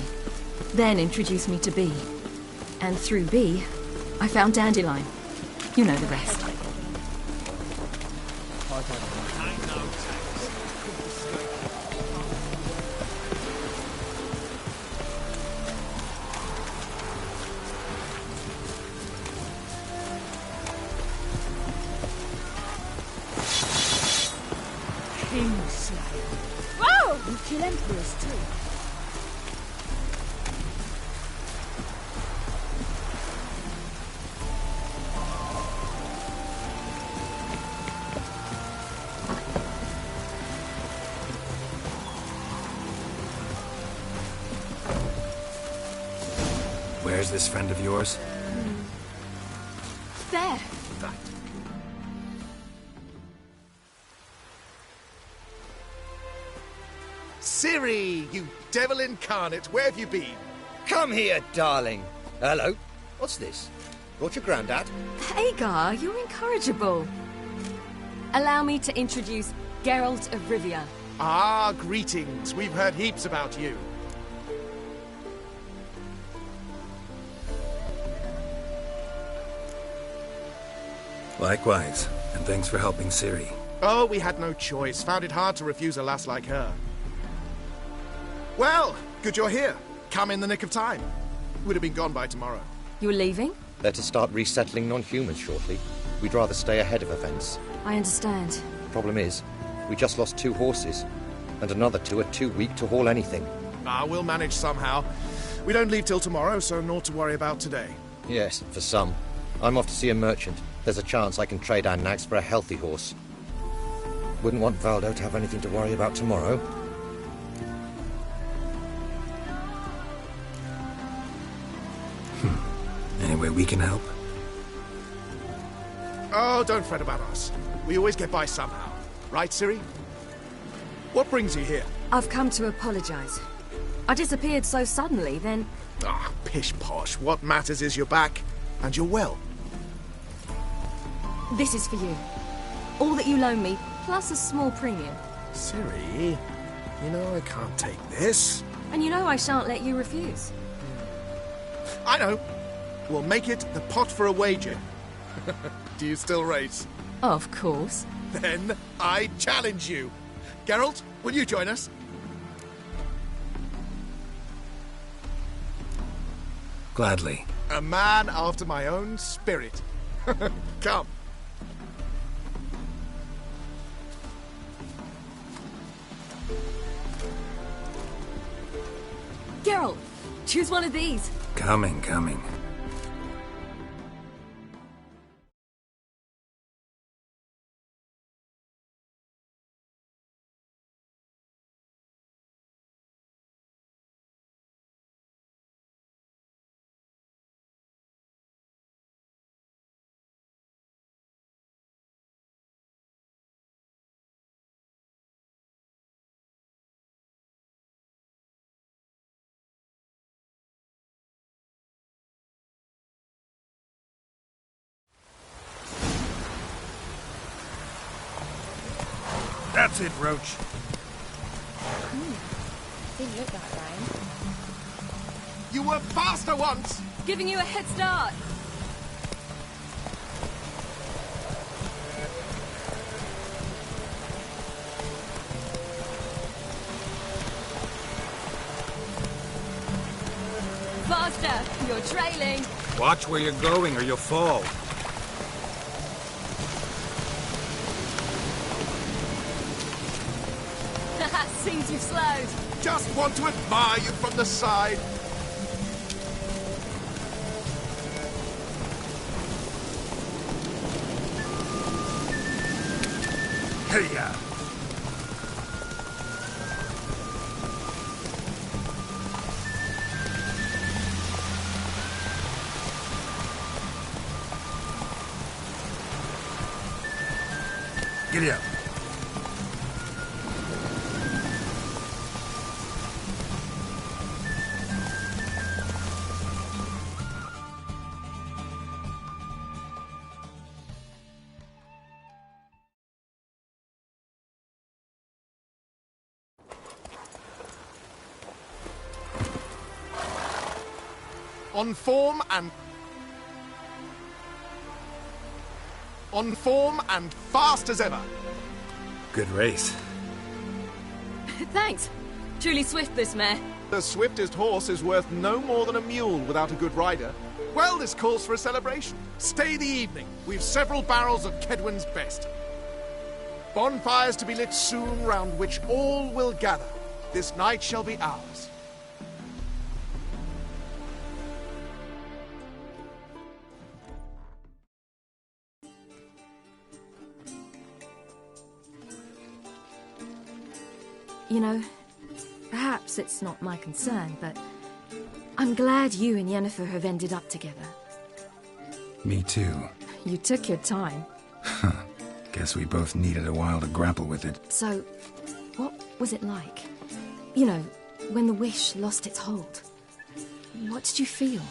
Then introduced me to Bee. And through Bee, I found Dandelion. You know the rest. Whoa! You kill emperors too. Where's this friend of yours? There. Ciri, you devil incarnate, where have you been? Come here, darling. Hello. What's this? Brought your granddad? Hagar, you're incorrigible. Allow me to introduce Geralt of Rivia. Ah, greetings. We've heard heaps about you. Likewise, and thanks for helping Ciri. Oh, we had no choice. Found it hard to refuse a lass like her. Well, good you're here. Come in the nick of time. Would have been gone by tomorrow. You're leaving? They're to start resettling non-humans shortly. We'd rather stay ahead of events. I understand. Problem is, we just lost 2 horses, and another 2 are too weak to haul anything. We'll manage somehow. We don't leave till tomorrow, so naught to worry about today. Yes, for some. I'm off to see a merchant. There's a chance I can trade our nags for a healthy horse. Wouldn't want Valdo to have anything to worry about tomorrow. Any way we can help? Oh, don't fret about us. We always get by somehow. Right, Ciri? What brings you here? I've come to apologize. I disappeared so suddenly, then... Pish-posh. What matters is you're back, and you're well. This is for you. All that you loan me, plus a small premium. Ciri, you know I can't take this. And you know I shan't let you refuse. I know. We'll make it the pot for a wager. Do you still race? Of course. Then I challenge you. Geralt, will you join us? Gladly. A man after my own spirit. Come. Geralt, choose one of these. Coming. That's it, Roach. Didn't look that round. You were faster once! Giving you a head start. Faster! You're trailing. Watch where you're going or you'll fall. Seems you've slowed. Just want to admire you from the side. Hey-ya! Giddy up. On form and fast as ever. Good race. Thanks. Truly swift, this mare. The swiftest horse is worth no more than a mule without a good rider. Well, this calls for a celebration. Stay the evening. We've several barrels of Kedwin's best. Bonfires to be lit soon, round which all will gather. This night shall be ours. You know, perhaps it's not my concern, but I'm glad you and Yennefer have ended up together. Me too. You took your time. Guess we both needed a while to grapple with it. So, what was it like? You know, when the wish lost its hold. What did you feel?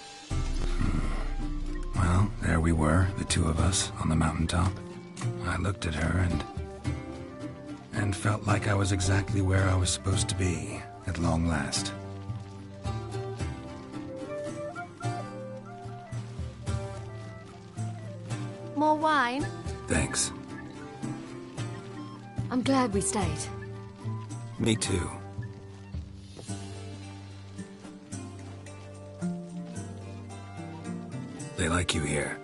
Well, there we were, the two of us, on the mountaintop. I looked at her and felt like I was exactly where I was supposed to be, at long last. More wine? Thanks. I'm glad we stayed. Me too. They like you here.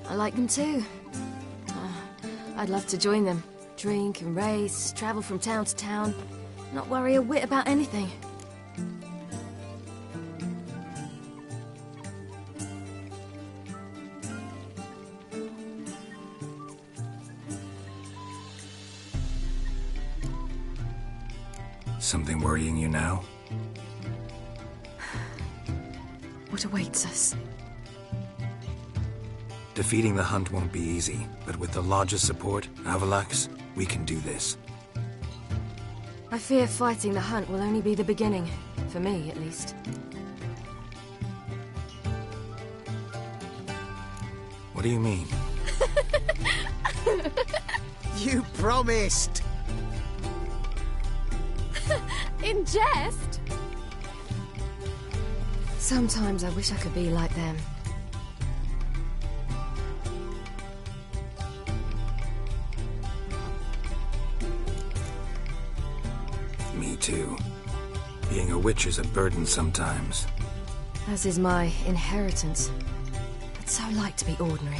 I like them too. I'd love to join them. Drink and race, travel from town to town. Not worry a whit about anything. Something worrying you now? What awaits us? Defeating the hunt won't be easy, but with the Lodge's support, Avalax, we can do this. I fear fighting the hunt will only be the beginning. For me, at least. What do you mean? You promised! In jest? Sometimes I wish I could be like them. Me too. Being a witch is a burden sometimes. As is my inheritance. I'd so like to be ordinary.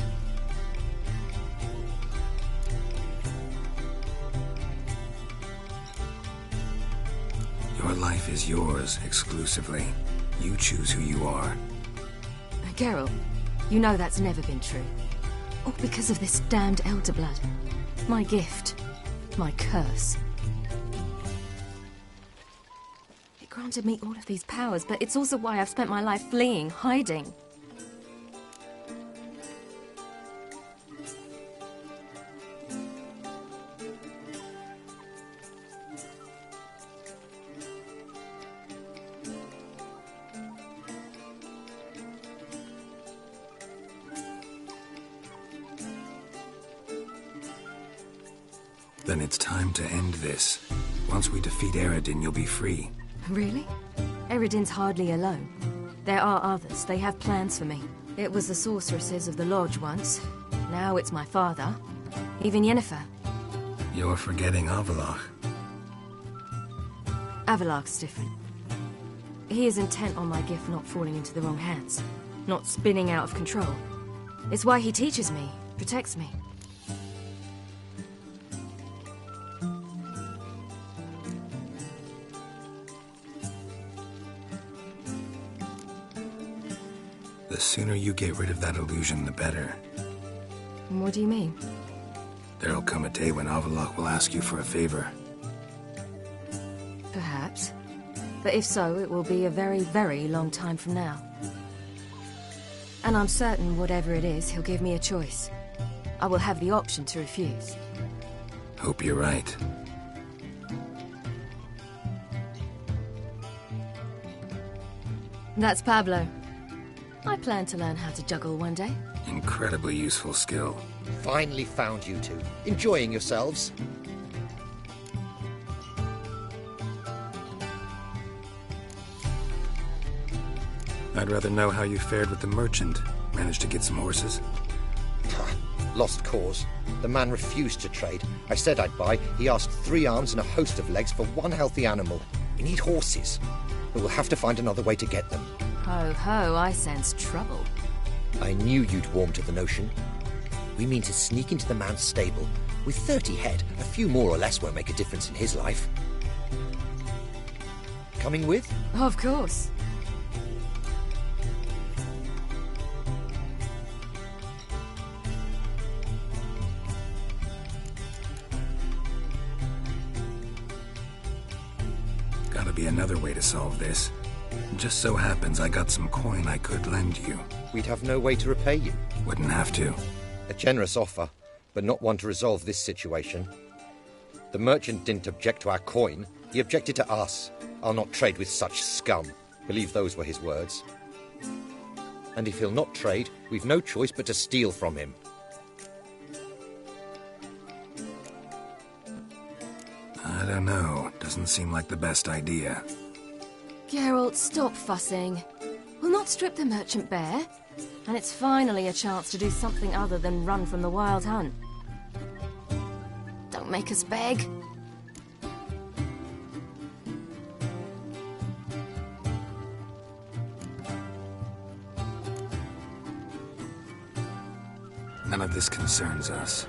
Your life is yours, exclusively. You choose who you are. Geralt, you know that's never been true. All because of this damned elder blood. My gift. My curse. It granted me all of these powers, but it's also why I've spent my life fleeing, hiding. Then it's time to end this. Once we defeat Eredin, you'll be free. Really? Eredin's hardly alone. There are others. They have plans for me. It was the sorceresses of the Lodge once. Now it's my father. Even Yennefer. You're forgetting Avallac'h. Avallac'h's different. He is intent on my gift not falling into the wrong hands. Not spinning out of control. It's why he teaches me, protects me. The sooner you get rid of that illusion, the better. What do you mean? There'll come a day when Avallac'h will ask you for a favor. Perhaps. But if so, it will be a very, very long time from now. And I'm certain whatever it is, he'll give me a choice. I will have the option to refuse. Hope you're right. That's Pablo. I plan to learn how to juggle one day. Incredibly useful skill. Finally found you two. Enjoying yourselves? I'd rather know how you fared with the merchant. Managed to get some horses? Lost cause. The man refused to trade. I said I'd buy. He asked 3 arms and a host of legs for 1 healthy animal. We need horses. But we'll have to find another way to get them. Ho ho, I sense trouble. I knew you'd warm to the notion. We mean to sneak into the man's stable. With 30 head, a few more or less won't make a difference in his life. Coming with? Of course. Gotta be another way to solve this. Just so happens I got some coin I could lend you. We'd have no way to repay you. Wouldn't have to. A generous offer, but not one to resolve this situation. The merchant didn't object to our coin. He objected to us. I'll not trade with such scum. Believe those were his words. And if he'll not trade, we've no choice but to steal from him. I don't know. Doesn't seem like the best idea. Geralt, stop fussing. We'll not strip the merchant bare. And it's finally a chance to do something other than run from the wild hunt. Don't make us beg. None of this concerns us.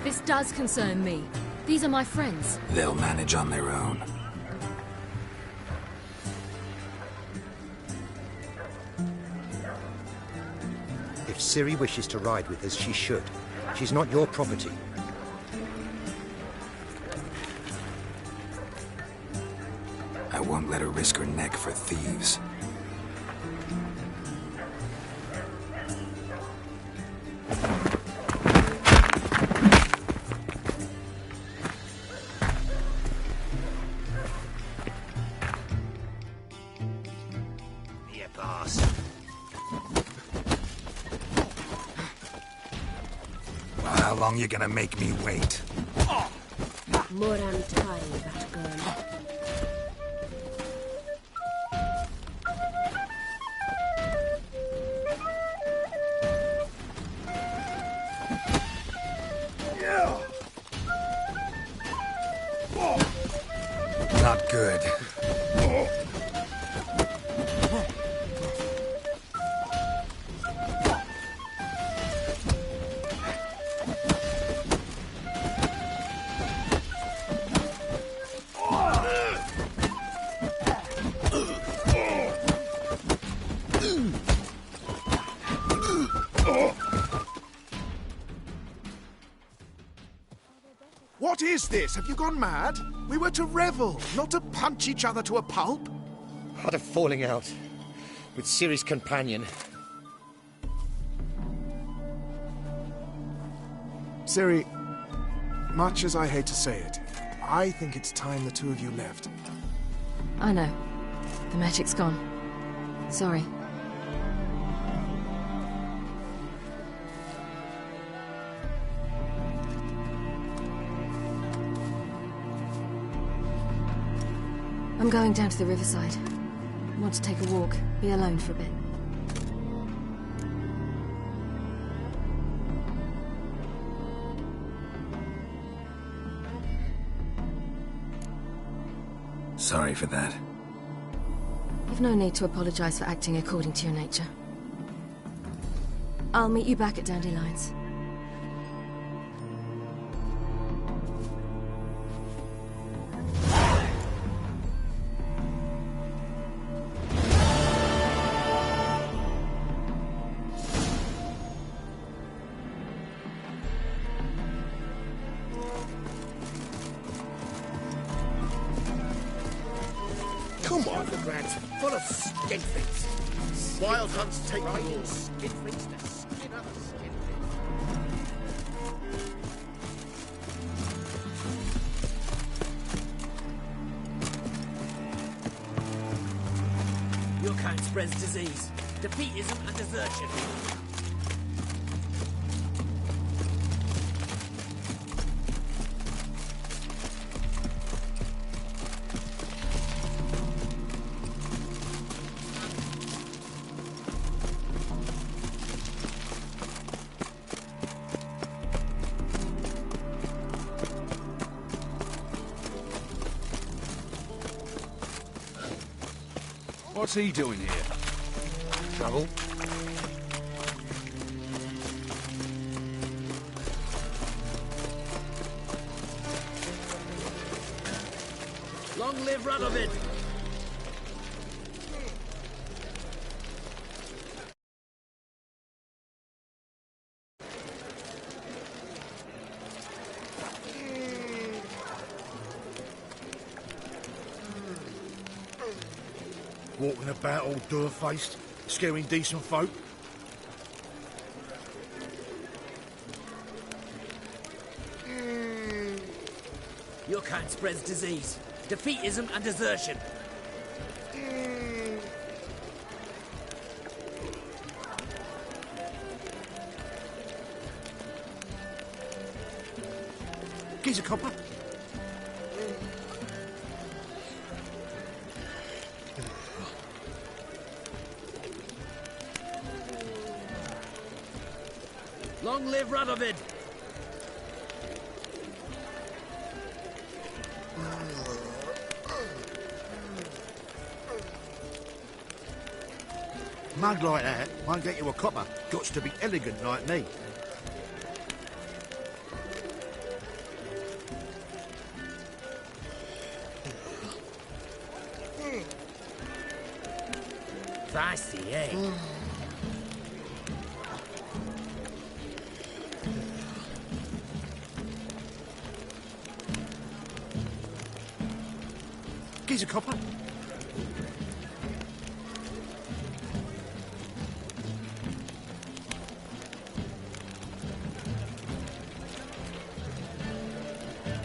This does concern me. These are my friends. They'll manage on their own. If Ciri wishes to ride with us, she should. She's not your property. I won't let her risk her neck for thieves. Here, boss. Well, how long you gonna make me wait? Moran Tari, that girl. Not good. What is this? Have you gone mad? We were to revel, not to punch each other to a pulp. Had a falling out with Ciri's companion. Ciri, much as I hate to say it, I think it's time the two of you left. I know. The magic's gone. Sorry. I'm going down to the riverside. I want to take a walk, be alone for a bit. Sorry for that. You've no need to apologize for acting according to your nature. I'll meet you back at Dandelions. Come on, the grads, full of skinflings. Wild hunts take the all skinflings to skin other skinflings. Your kind spreads disease, defeatism and desertion. What's he doing here? Trouble? Long live Radovid! Walking about all door-faced, scaring decent folk. Your kind spreads disease, defeatism and desertion. Geezer copper. Long live Radovid! Mug like that won't get you a copper. Gots to be elegant like me. Feisty, eh? Gives a copper.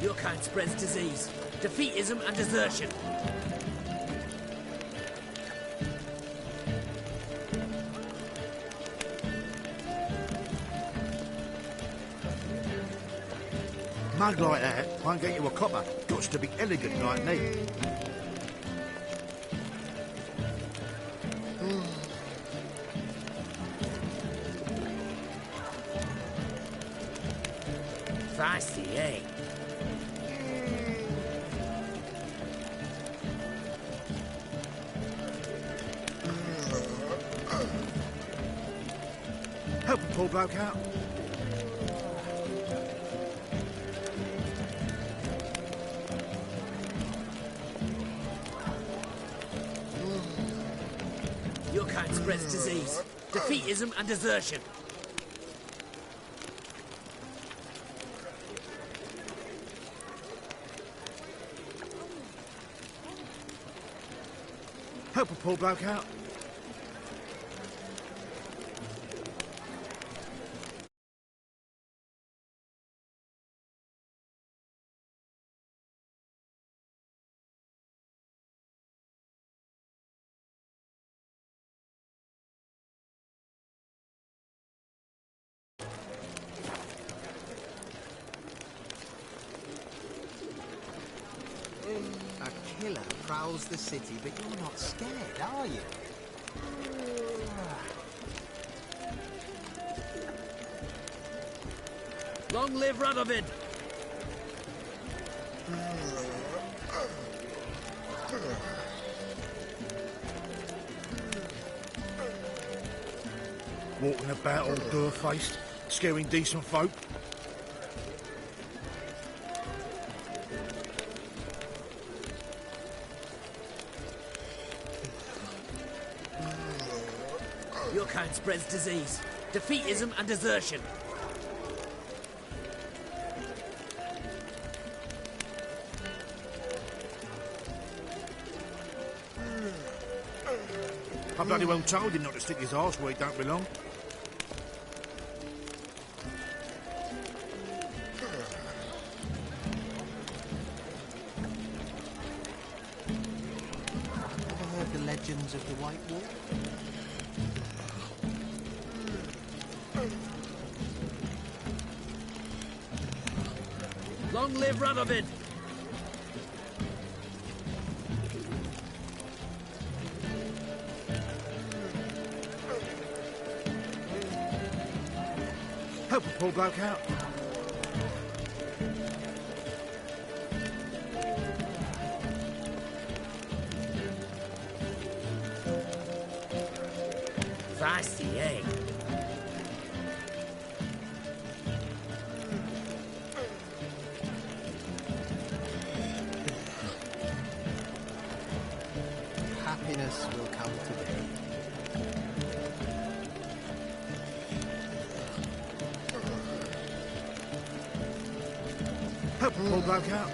Your kind spreads disease, defeatism and desertion. Mug like that won't get you a copper. Gots to be elegant like me. Feisty, eh? Help a poor bloke out. Your kind spreads disease, defeatism and desertion. Help a poor bloke out. A killer prowls the city, but you're not scared, are you? Long live Radovid! Walking about all door-faced, scaring decent folk. Your kind spreads disease, defeatism and desertion. I'm bloody well told him not to stick his arse where he don't belong. Ever heard the legends of the White Wolf? Long live Radovid! Help a poor bloke out. Feisty, eh? Happiness will come today. Help a poor bloke out.